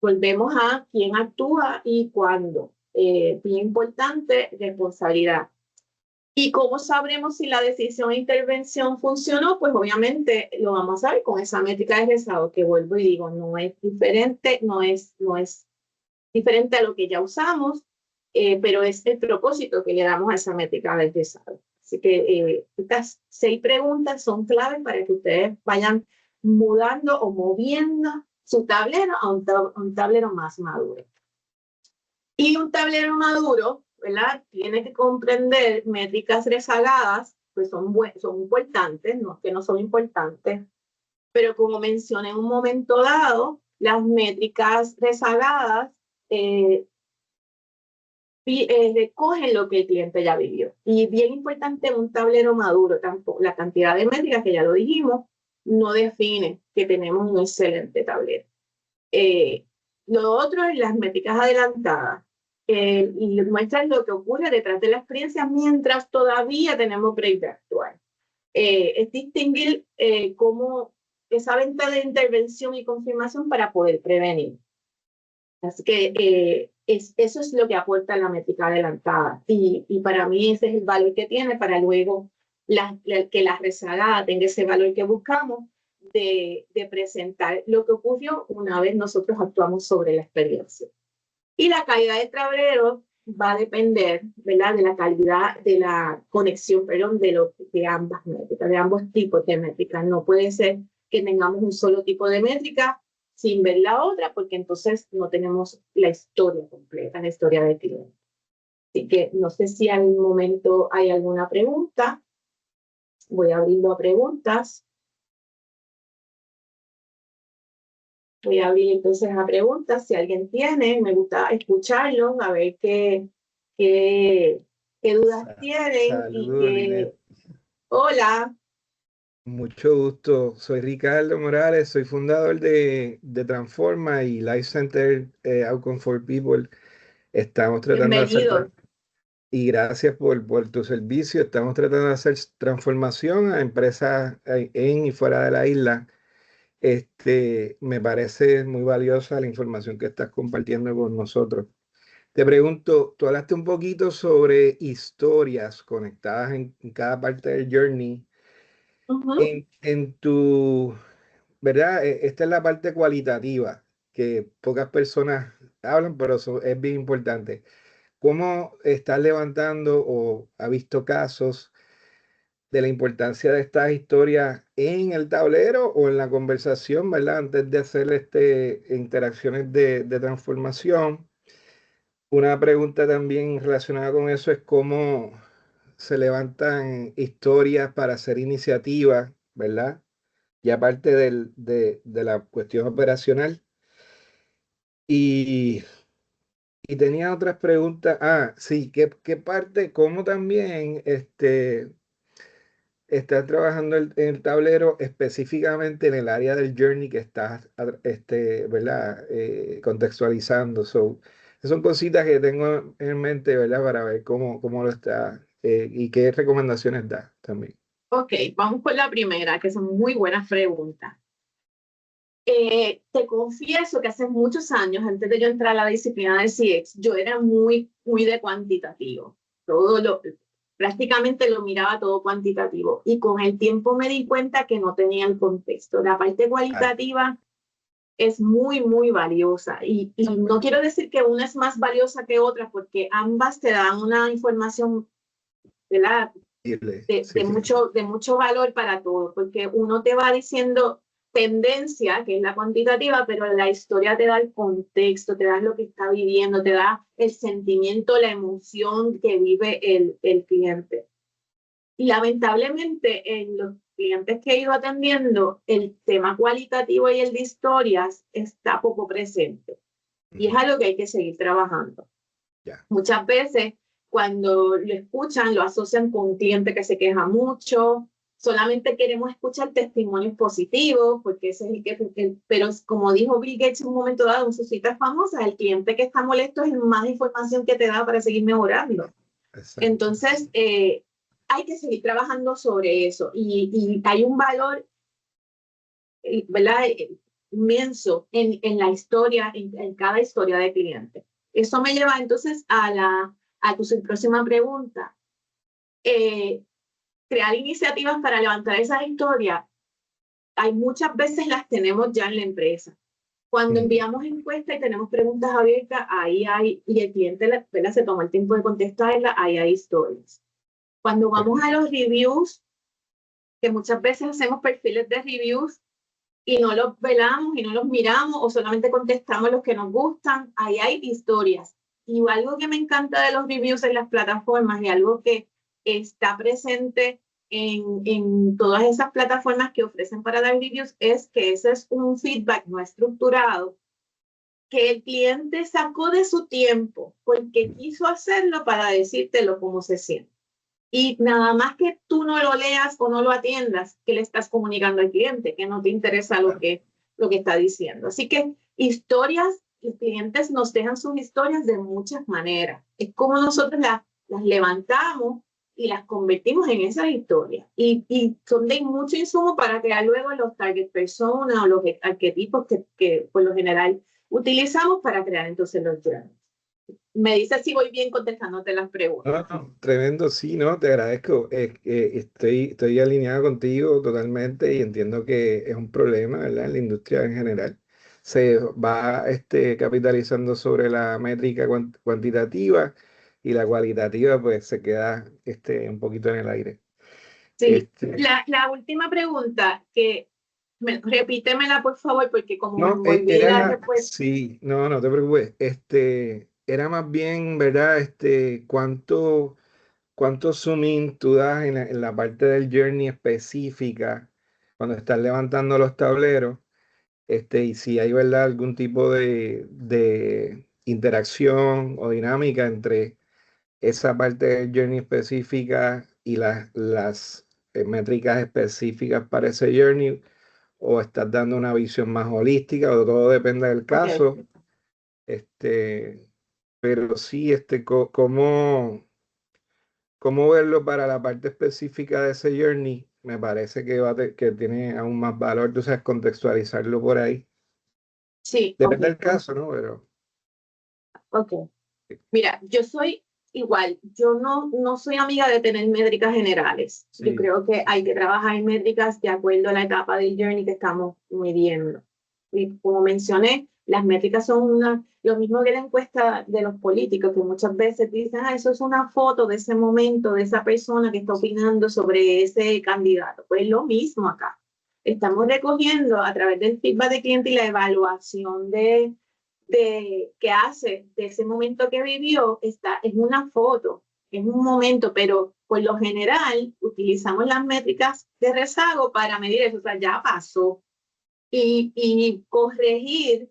Volvemos a quién actúa y cuándo. Bien importante, responsabilidad. ¿Y cómo sabremos si la decisión de intervención funcionó? Pues obviamente lo vamos a ver con esa métrica de rezado, que vuelvo y digo, no es diferente, no es diferente a lo que ya usamos, pero es el propósito que le damos a esa métrica de rezado. Así que estas 6 preguntas son claves para que ustedes vayan mudando o moviendo su tablero a un tablero más maduro. Y un tablero maduro, ¿verdad? Tiene que comprender métricas rezagadas, pues son importantes, no que no son importantes, pero como mencioné en un momento dado, las métricas rezagadas recogen lo que el cliente ya vivió. Y bien importante, un tablero maduro, la cantidad de métricas que ya lo dijimos, no define que tenemos un excelente tablero. Lo otro es las métricas adelantadas. Y muestran lo que ocurre detrás de la experiencia mientras todavía tenemos break de actuar. Es distinguir cómo esa venta de intervención y confirmación para poder prevenir. Así que eso es lo que aporta la métrica adelantada. Y para mí ese es el valor que tiene para luego que la rezagada tenga ese valor que buscamos de presentar lo que ocurrió una vez nosotros actuamos sobre la experiencia. Y la calidad del tablero va a depender, ¿verdad?, de la calidad de la conexión, perdón, de ambas métricas, de ambos tipos de métricas. No puede ser que tengamos un solo tipo de métrica sin ver la otra, porque entonces no tenemos la historia completa, la historia del cliente. Así que no sé si al momento hay alguna pregunta. Voy a abrirlo a preguntas. Voy a abrir entonces a preguntas. Si alguien tiene, me gusta escucharlos, a ver qué dudas tienen. Saludos, Hola. Mucho gusto. Soy Ricardo Morales, soy fundador de Transforma y Life Center Outcome for People. Estamos tratando de hacer, y gracias por tu servicio, estamos tratando de hacer transformación a empresas en y fuera de la isla. Me parece muy valiosa la información que estás compartiendo con nosotros. Te pregunto, tú hablaste un poquito sobre historias conectadas en cada parte del journey. En tu, ¿verdad? Esta es la parte cualitativa que pocas personas hablan, pero es bien importante. ¿Cómo estás levantando o has visto casos de la importancia de estas historias en el tablero o en la conversación, ¿verdad? Antes de hacer interacciones de transformación. Una pregunta también relacionada con eso es cómo se levantan historias para hacer iniciativas, ¿verdad? Y aparte de la cuestión operacional. Y tenía otras preguntas. Sí, ¿qué parte, cómo también estás trabajando en el tablero específicamente en el área del journey que estás, ¿verdad? Contextualizando. Son cositas que tengo en mente, ¿verdad? Para ver cómo lo está y qué recomendaciones da también. Ok, vamos con la primera, que son muy buenas preguntas. Te confieso que hace muchos años, antes de yo entrar a la disciplina del CX, yo era muy de cuantitativo. prácticamente lo miraba todo cuantitativo. Y con el tiempo me di cuenta que no tenía el contexto. La parte cualitativa es muy, muy valiosa. Y no quiero decir que una es más valiosa que otra, porque ambas te dan una información, ¿verdad? De mucho valor para todo, porque uno te va diciendo tendencia, que es la cuantitativa, pero la historia te da el contexto, te da lo que está viviendo, te da el sentimiento, la emoción que vive el cliente. Y lamentablemente en los clientes que he ido atendiendo, el tema cualitativo y el de historias está poco presente. Y es algo que hay que seguir trabajando. Muchas veces cuando lo escuchan, lo asocian con un cliente que se queja mucho, solamente queremos escuchar testimonios positivos, porque ese es pero como dijo Bill Gates en un momento dado en sus citas famosas, el cliente que está molesto es más información que te da para seguir mejorando. Exacto. Entonces, hay que seguir trabajando sobre eso, y hay un valor, ¿verdad?, inmenso en la historia, en cada historia de cliente. Eso me lleva entonces a tu próxima pregunta. Crear iniciativas para levantar esas historias, hay muchas veces las tenemos ya en la empresa. Cuando enviamos encuestas y tenemos preguntas abiertas, ahí hay, y el cliente ¿verdad?, se toma el tiempo de contestarlas, ahí hay historias. Cuando vamos a los reviews, que muchas veces hacemos perfiles de reviews y no los velamos y no los miramos o solamente contestamos los que nos gustan, ahí hay historias. Y algo que me encanta de los reviews en las plataformas y algo que está presente en todas esas plataformas que ofrecen para dar reviews es que ese es un feedback no estructurado que el cliente sacó de su tiempo porque quiso hacerlo para decírtelo cómo se siente. Y nada más que tú no lo leas o no lo atiendas, que le estás comunicando al cliente, que no te interesa lo que está diciendo. Así que historias, los clientes nos dejan sus historias de muchas maneras. Es como nosotros las levantamos y las convertimos en esas historias. Y son de mucho insumo para crear luego los target personas o los arquetipos que por lo general utilizamos para crear entonces los journals. Me dices si voy bien contestándote las preguntas. No, tremendo, sí, no, te agradezco. Estoy alineado contigo totalmente y entiendo que es un problema, ¿verdad? En la industria en general. Se va capitalizando sobre la métrica cuantitativa y la cualitativa pues se queda un poquito en el aire. Sí, la última pregunta, repítemela por favor, porque como no, me olvidé la respuesta. Sí, no te preocupes. Era más bien, ¿verdad? ¿Cuánto zoom in tú das en la parte del journey específica cuando estás levantando los tableros? Y si hay, ¿verdad?, algún tipo de interacción o dinámica entre esa parte del journey específica y las métricas específicas para ese journey, o estás dando una visión más holística, o todo depende del caso. Pero sí, cómo verlo para la parte específica de ese journey, me parece que tiene aún más valor, tú sabes, contextualizarlo por ahí. Sí. Depende del caso, ¿no? Pero... Ok. Mira, yo soy igual, yo no soy amiga de tener métricas generales. Sí. Yo creo que hay que trabajar en métricas de acuerdo a la etapa del journey que estamos midiendo. Y como mencioné, las métricas son lo mismo que la encuesta de los políticos, que muchas veces dicen, eso es una foto de ese momento, de esa persona que está opinando sobre ese candidato. Pues lo mismo acá. Estamos recogiendo a través del feedback de cliente y la evaluación que hace de ese momento que vivió, es una foto, es un momento, pero por lo general utilizamos las métricas de rezago para medir eso, o sea, ya pasó. Y corregir,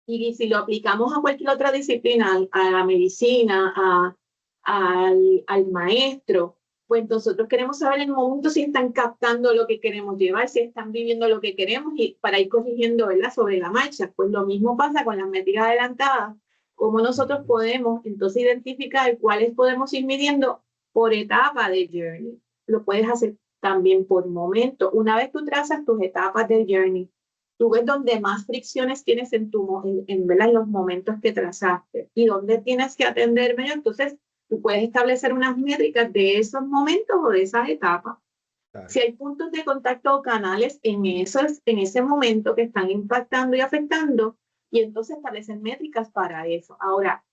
y si lo aplicamos a cualquier otra disciplina, a la medicina, al maestro, pues nosotros queremos saber en el momento si están captando lo que queremos llevar, si están viviendo lo que queremos, y para ir corrigiendo, ¿verdad?, sobre la marcha. Pues lo mismo pasa con las métricas adelantadas, cómo nosotros podemos entonces identificar cuáles podemos ir midiendo por etapa de journey. Lo puedes hacer también por momento. Una vez tú trazas tus etapas del journey, tú ves dónde más fricciones tienes ¿verdad?, en los momentos que trazaste y dónde tienes que atender menos. Entonces, tú puedes establecer unas métricas de esos momentos o de esas etapas. Claro. Si hay puntos de contacto o canales en ese momento que están impactando y afectando, y entonces establecen métricas para eso. Ahora,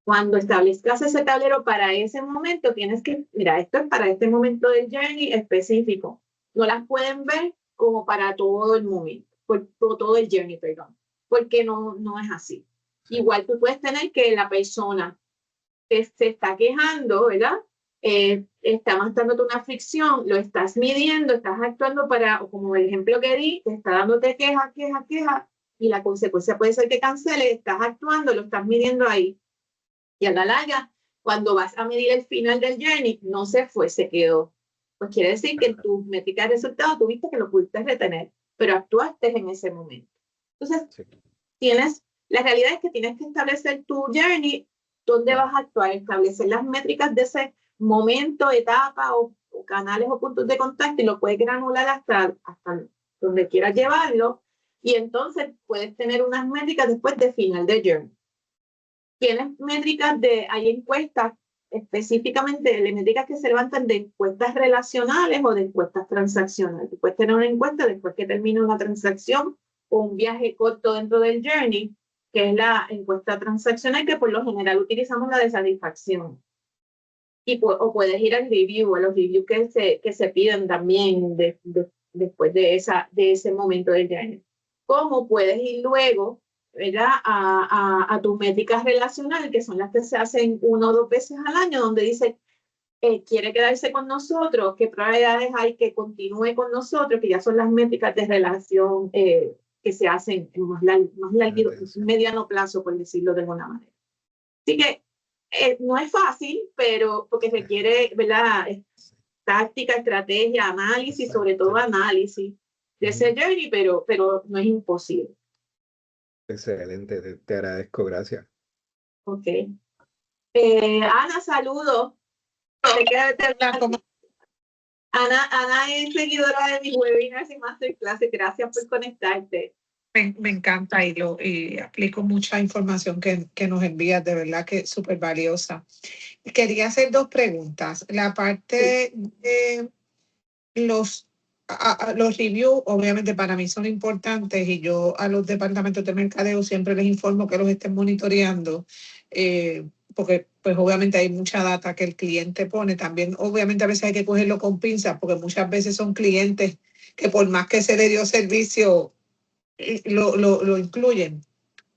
cuando establezcas ese tablero para ese momento, tienes que, mira, esto es para este momento del journey específico. No las pueden ver como para todo el momento, por todo el journey, perdón, porque no es así. Sí. Igual tú puedes tener que la persona que se está quejando, ¿verdad? Está mostrándote una fricción, lo estás midiendo, estás actuando para, o como el ejemplo que di, te está dándote queja, y la consecuencia puede ser que cancele, estás actuando, lo estás midiendo ahí. Y a la larga, cuando vas a medir el final del journey, no se fue, se quedó. Pues quiere decir que en tu métrica de resultados tuviste que lo pudiste retener, pero actuaste en ese momento. Entonces, sí. La realidad es que tienes que establecer tu journey, dónde vas a actuar, establecer las métricas de ese momento, etapa o canales o puntos de contacto y lo puedes granular hasta donde quieras llevarlo. Y entonces puedes tener unas métricas después de final de journey. Tienes métricas hay encuestas específicamente, métricas que se levantan de encuestas relacionales o de encuestas transaccionales. Puedes tener una encuesta después que termine una transacción o un viaje corto dentro del journey, que es la encuesta transaccional, que por lo general utilizamos la de satisfacción. O puedes ir al review, a los reviews que se piden también después de ese momento del journey. ¿Cómo puedes ir luego, ¿verdad? a tus métricas relacionales, que son las que se hacen 1 o 2 veces al año, donde dice, quiere quedarse con nosotros, qué probabilidades hay que continúe con nosotros, que ya son las métricas de relación que se hacen en más mediano plazo, por decirlo de alguna manera. Así que no es fácil, pero porque requiere, ¿verdad? Táctica, estrategia, análisis, sobre todo análisis de ese journey, pero no es imposible. Excelente, te agradezco, gracias. Ok. Ana, saludos. Ana es seguidora de mis webinars y masterclasses. Gracias por conectarte. Me encanta y aplico mucha información que nos envías, de verdad que es súper valiosa. Quería hacer 2 preguntas. La parte de los reviews, obviamente para mí son importantes y yo a los departamentos de mercadeo siempre les informo que los estén monitoreando, porque pues obviamente hay mucha data que el cliente pone. También obviamente a veces hay que cogerlo con pinzas porque muchas veces son clientes que por más que se le dio servicio, lo incluyen,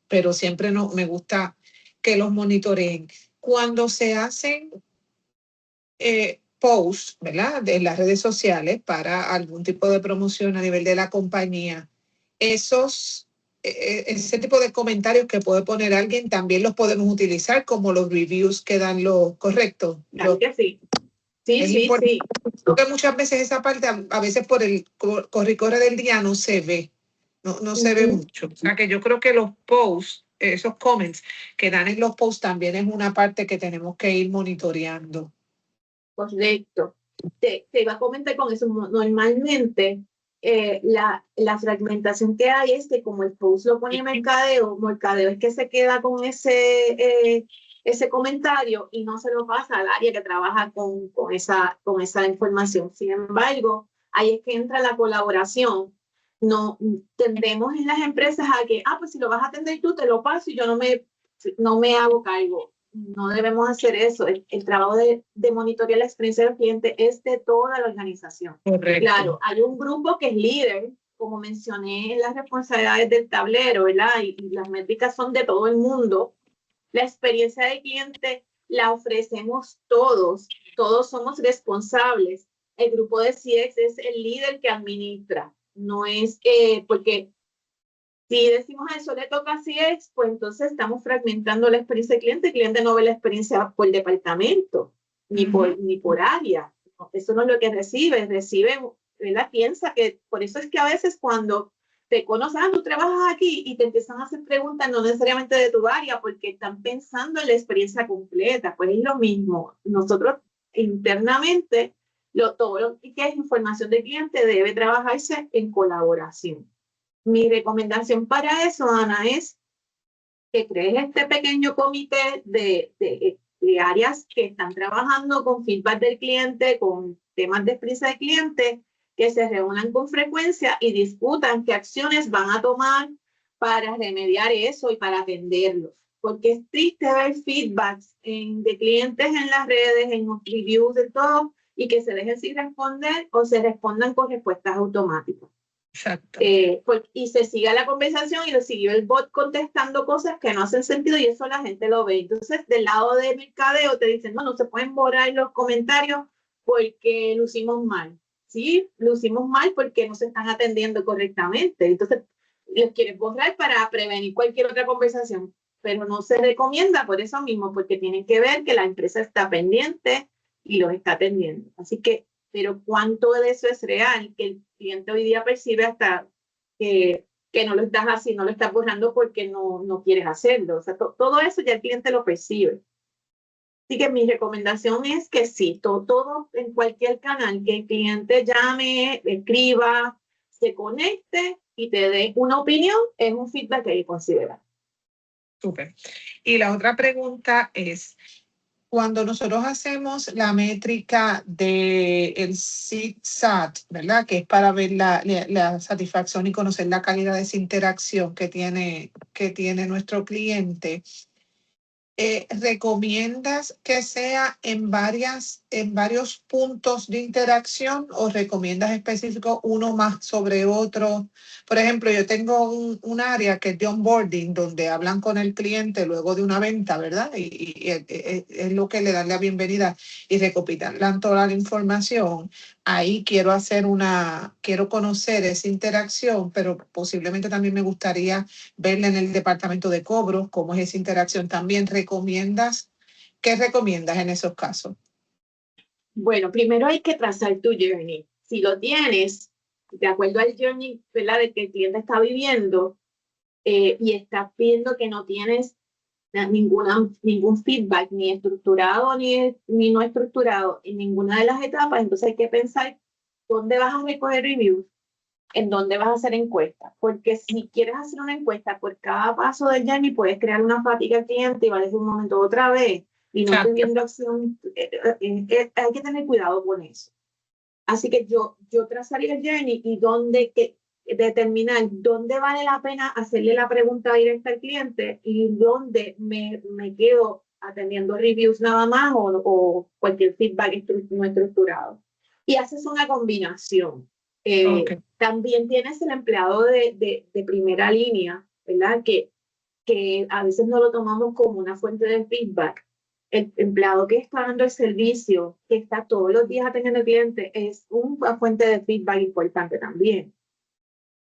pero siempre me gusta que los monitoreen. Cuando se hacen posts, ¿verdad?, de las redes sociales para algún tipo de promoción a nivel de la compañía, ese tipo de comentarios que puede poner alguien también los podemos utilizar como los reviews que dan los correctos. Claro que sí. Sí. Porque muchas veces esa parte, a veces por el corre del día no se ve. No se ve mucho. O sea que yo creo que los posts, esos comments que dan en los posts también es una parte que tenemos que ir monitoreando. Correcto. Te iba a comentar con eso. Normalmente la fragmentación que hay es que como el post lo pone mercadeo es que se queda con ese comentario y no se lo pasa al área que trabaja con esa información. Sin embargo, ahí es que entra la colaboración. No tendemos en las empresas a que, pues si lo vas a atender tú, te lo paso y yo no me hago cargo. No debemos hacer eso. El trabajo de monitorear la experiencia del cliente es de toda la organización. Correcto. Claro, hay un grupo que es líder, como mencioné en las responsabilidades del tablero, ¿verdad? Y las métricas son de todo el mundo. La experiencia del cliente la ofrecemos todos somos responsables. El grupo de CX es el líder que administra, no es porque si decimos eso le toca a CX, pues entonces estamos fragmentando la experiencia del cliente. El cliente no ve la experiencia por departamento, ni por área. Eso no es lo que recibe, ¿verdad? Piensa que por eso es que a veces cuando te conoces, tú trabajas aquí y te empiezan a hacer preguntas no necesariamente de tu área, porque están pensando en la experiencia completa. Pues es lo mismo. Nosotros internamente, todo lo que es información del cliente debe trabajarse en colaboración. Mi recomendación para eso, Ana, es que crees este pequeño comité de áreas que están trabajando con feedback del cliente, con temas de experiencia del cliente, que se reúnan con frecuencia y discutan qué acciones van a tomar para remediar eso y para atenderlo. Porque es triste ver feedbacks de clientes en las redes, en los reviews, de todo, y que se dejen sin responder o se respondan con respuestas automáticas. Exacto. Y se siga la conversación y lo siguió el bot contestando cosas que no hacen sentido y eso la gente lo ve. Entonces, del lado de mercadeo te dicen, no se pueden borrar los comentarios porque lo hicimos mal. Sí, lo hicimos mal porque no se están atendiendo correctamente. Entonces, los quieres borrar para prevenir cualquier otra conversación, pero no se recomienda por eso mismo, porque tienen que ver que la empresa está pendiente y los está atendiendo. Así que, pero ¿cuánto de eso es real? Que el cliente hoy día percibe hasta que no lo estás haciendo, no lo estás borrando porque no quieres hacerlo. O sea, todo eso ya el cliente lo percibe. Así que mi recomendación es que sí, todo en cualquier canal que el cliente llame, escriba, se conecte y te dé una opinión, es un feedback que hay que considerar. Súper. Y la otra pregunta es, cuando nosotros hacemos la métrica del CSAT, ¿verdad? Que es para ver la satisfacción y conocer la calidad de esa interacción que tiene nuestro cliente, ¿recomiendas que sea en varios puntos de interacción o recomiendas específico uno más sobre otro? Por ejemplo, yo tengo un área que es de onboarding, donde hablan con el cliente luego de una venta, ¿verdad? Y es lo que le dan la bienvenida y recopilan toda la información. Ahí quiero conocer esa interacción, pero posiblemente también me gustaría verla en el departamento de cobros, cómo es esa interacción también. ¿Qué recomiendas en esos casos? Bueno, primero hay que trazar tu journey. Si lo tienes, de acuerdo al journey, ¿verdad?, de que el cliente está viviendo y estás viendo que no tienes ningún feedback, ni estructurado ni no estructurado en ninguna de las etapas, entonces hay que pensar dónde vas a recoger reviews, en dónde vas a hacer encuestas, porque si quieres hacer una encuesta por cada paso del journey, puedes crear una fatiga al cliente y va a decir un momento otra vez y no estoy viendo acción. Hay que tener cuidado con eso. Así que yo trazaría el journey y determinar dónde vale la pena hacerle la pregunta directa al cliente y dónde me quedo atendiendo reviews nada más o cualquier feedback no estructurado. Y haces una combinación. También tienes el empleado de primera línea, ¿verdad? Que a veces no lo tomamos como una fuente de feedback. El empleado que está dando el servicio, que está todos los días atendiendo al cliente, es una fuente de feedback importante también.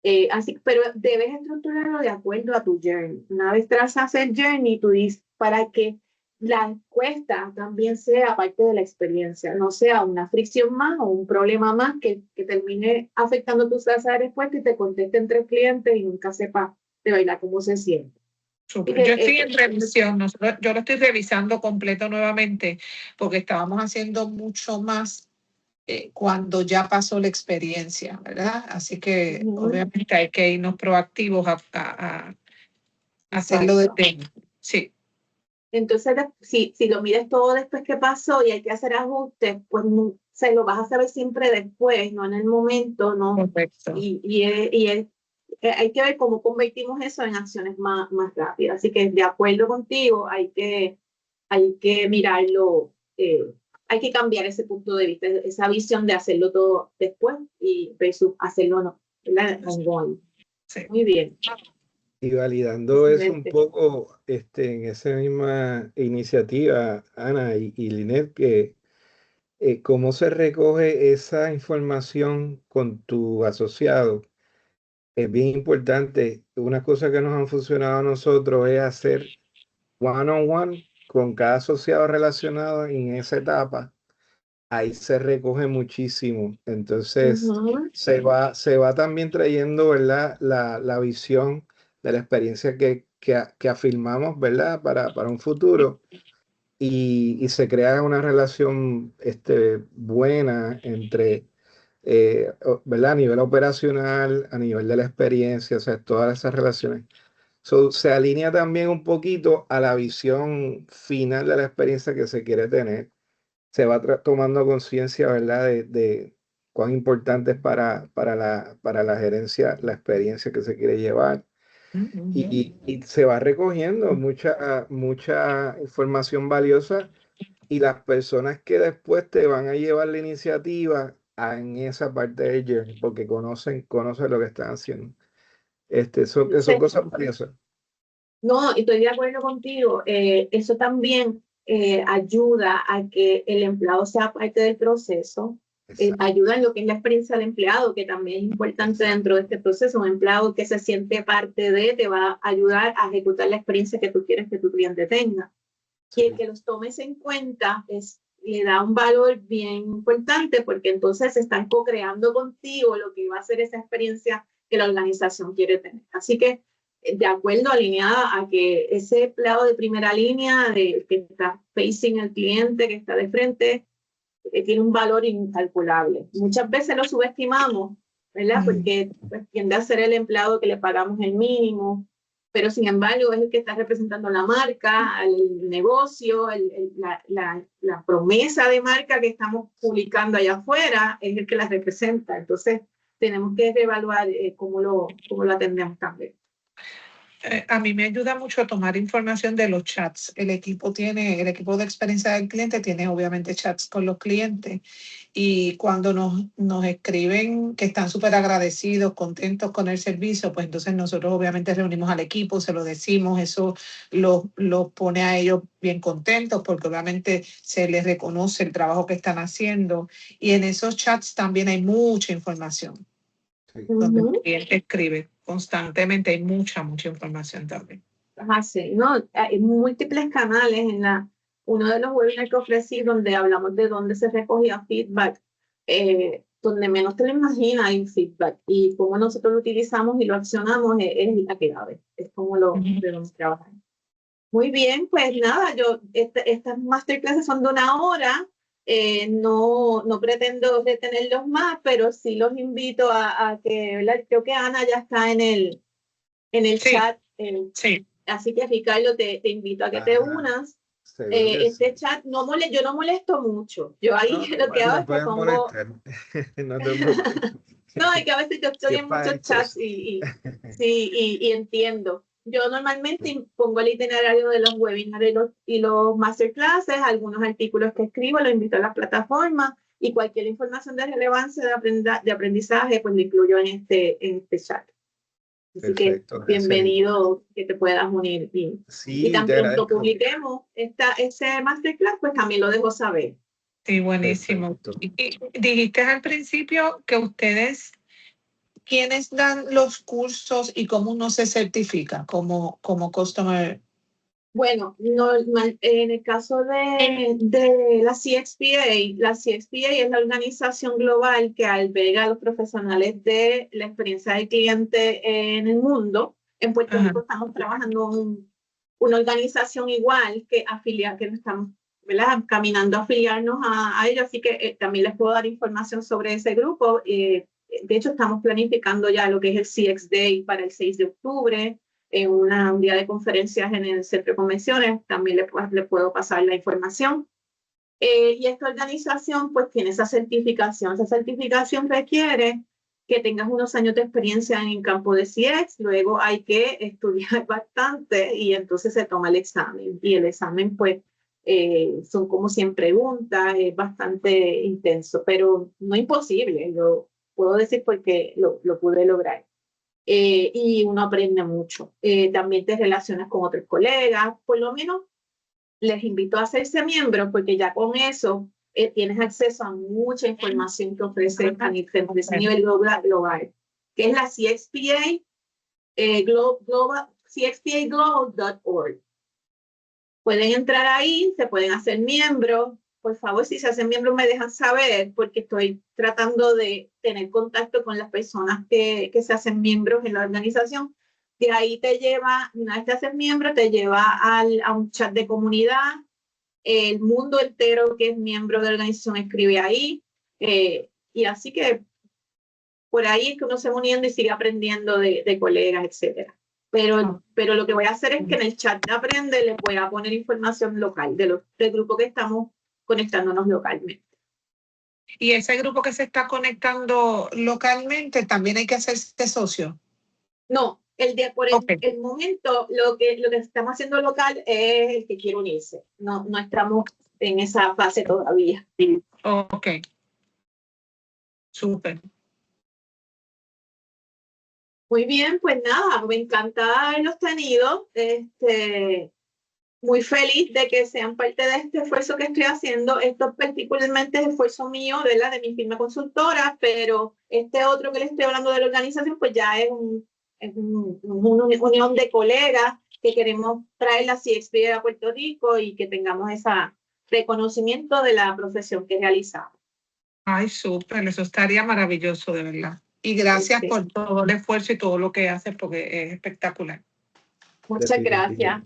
Pero debes estructurarlo de acuerdo a tu journey. Una vez trazas el journey, tú dices, para que la encuesta también sea parte de la experiencia, no sea una fricción más o un problema más que termine afectando tu tasa de respuesta y te contesten 3 clientes y nunca sepa de verdad cómo se siente. Super. Yo estoy en revisión, yo lo estoy revisando completo nuevamente porque estábamos haciendo mucho más cuando ya pasó la experiencia, ¿verdad? Así que obviamente hay que irnos proactivos a hacerlo desde. Sí. Entonces, si lo mides todo después que pasó y hay que hacer ajustes, pues se lo vas a saber siempre después, no en el momento, ¿no? Correcto. Hay que ver cómo convertimos eso en acciones más rápidas. Así que de acuerdo contigo, hay que mirarlo, hay que cambiar ese punto de vista, esa visión de hacerlo todo después y versus hacerlo no, ongoing. Sí. Muy bien. Y validando eso un poco en esa misma iniciativa, Ana y Linet, que cómo se recoge esa información con tu asociado. Es bien importante. Una cosa que nos han funcionado a nosotros es hacer one-on-one con cada asociado relacionado en esa etapa. Ahí se recoge muchísimo. Entonces, se va también trayendo, ¿verdad?, la visión de la experiencia que afirmamos, ¿verdad?, para un futuro. Y se crea una relación buena entre, ¿verdad?, a nivel operacional, a nivel de la experiencia, o sea, todas esas relaciones Se alinea también un poquito a la visión final de la experiencia que se quiere tener. Se va tomando conciencia, ¿verdad?, de cuán importante es para la gerencia la experiencia que se quiere llevar. Y se va recogiendo mucha información valiosa y las personas que después te van a llevar la iniciativa en esa parte del journey, porque conocen lo que están haciendo. Son cosas valiosas. No, estoy de acuerdo contigo. Eso también ayuda a que el empleado sea parte del proceso. Ayuda en lo que es la experiencia del empleado, que también es importante dentro de este proceso. Un empleado que se siente parte de, te va a ayudar a ejecutar la experiencia que tú quieres que tu cliente tenga. Sí. Y el que los tomes en cuenta le da un valor bien importante, porque entonces están co-creando contigo lo que va a ser esa experiencia que la organización quiere tener. Así que, de acuerdo, alineada a que ese empleado de primera línea, que está facing al cliente, que está de frente, tiene un valor incalculable. Muchas veces lo subestimamos, ¿verdad? Porque pues, tiende a ser el empleado que le pagamos el mínimo, pero sin embargo es el que está representando la marca, el negocio, la promesa de marca que estamos publicando allá afuera, es el que la representa. Entonces tenemos que reevaluar cómo lo atendemos también. A mí me ayuda mucho a tomar información de los chats. El equipo de experiencia del cliente tiene obviamente chats con los clientes, y cuando nos escriben que están súper agradecidos, contentos con el servicio, pues entonces nosotros obviamente reunimos al equipo, se lo decimos, eso los pone a ellos bien contentos, porque obviamente se les reconoce el trabajo que están haciendo, y en esos chats también hay mucha información. Sí. Donde el cliente escribe constantemente, hay mucha información también. Sí, no, hay múltiples canales uno de los webinars que ofrecí donde hablamos de dónde se recogía feedback, donde menos te lo imaginas hay feedback, y cómo nosotros lo utilizamos y lo accionamos es la clave, es como debemos trabajar. Muy bien, pues nada, estas masterclasses son de 1 hora, no pretendo retenerlos más, pero sí los invito a que, ¿verdad? Creo que Ana ya está en el sí. Chat. Sí. Así que, Ricardo, te invito a que te unas. Este chat, yo no molesto mucho. Yo ahí lo que hago es que pongo... No, es que a veces yo estoy en muchos chats y entiendo. Yo normalmente pongo el itinerario de los webinars y los masterclasses, algunos artículos que escribo, los invito a la plataforma, y cualquier información de relevancia de aprendizaje, pues lo incluyo en este chat. Así perfecto, que bienvenido, que te puedas unir. Y tan pronto publiquemos este masterclass, pues también lo dejo saber. Sí, buenísimo. Y dijiste al principio que ustedes, ¿quiénes dan los cursos y cómo uno se certifica como customer? Bueno, en el caso de la CXPA es la organización global que alberga a los profesionales de la experiencia del cliente en el mundo. En Puerto Rico estamos trabajando una organización igual que no estamos, ¿verdad?, caminando a afiliarnos a ellos, así que también les puedo dar información sobre ese grupo. De hecho, estamos planificando ya lo que es el CX Day para el 6 de octubre, en un día de conferencias en el Centro de Convenciones. También le puedo pasar la información. Y esta organización pues tiene esa certificación. Esa certificación requiere que tengas unos años de experiencia en el campo de CX, luego hay que estudiar bastante y entonces se toma el examen. Y el examen pues son como 100 preguntas, es bastante intenso, pero no imposible, lo puedo decir porque lo pude lograr. Y uno aprende mucho. También te relacionas con otros colegas. Por lo menos les invito a hacerse miembros, porque ya con eso tienes acceso a mucha información que ofrece a nivel global, que es la CXPA, cxpaglobal.org. Pueden entrar ahí, se pueden hacer miembros. Por favor, si se hacen miembros, me dejan saber, porque estoy tratando de tener contacto con las personas que se hacen miembros en la organización. De ahí te lleva, una vez te haces miembro, te lleva a un chat de comunidad. El mundo entero que es miembro de la organización escribe ahí. Y así que por ahí es que uno se va uniendo y sigue aprendiendo de colegas, etc. pero lo que voy a hacer es que en el chat de Aprende les voy a poner información local del grupo que estamos conectándonos localmente. Y ese grupo que se está conectando localmente, ¿también hay que hacerse socio? No, el momento, lo que estamos haciendo local es el que quiere unirse. No estamos en esa fase todavía. Ok. Súper. Muy bien, pues nada, me encanta haberlos tenido. Muy feliz de que sean parte de este esfuerzo que estoy haciendo. Esto particularmente es esfuerzo mío, ¿verdad? De mi firma consultora, pero este otro que les estoy hablando de la organización, pues ya es una unión de colegas que queremos traer la CXP a Puerto Rico y que tengamos ese reconocimiento de la profesión que realizamos. Ay, súper, eso estaría maravilloso, de verdad. Y gracias por todo el esfuerzo y todo lo que haces, porque es espectacular. Muchas gracias.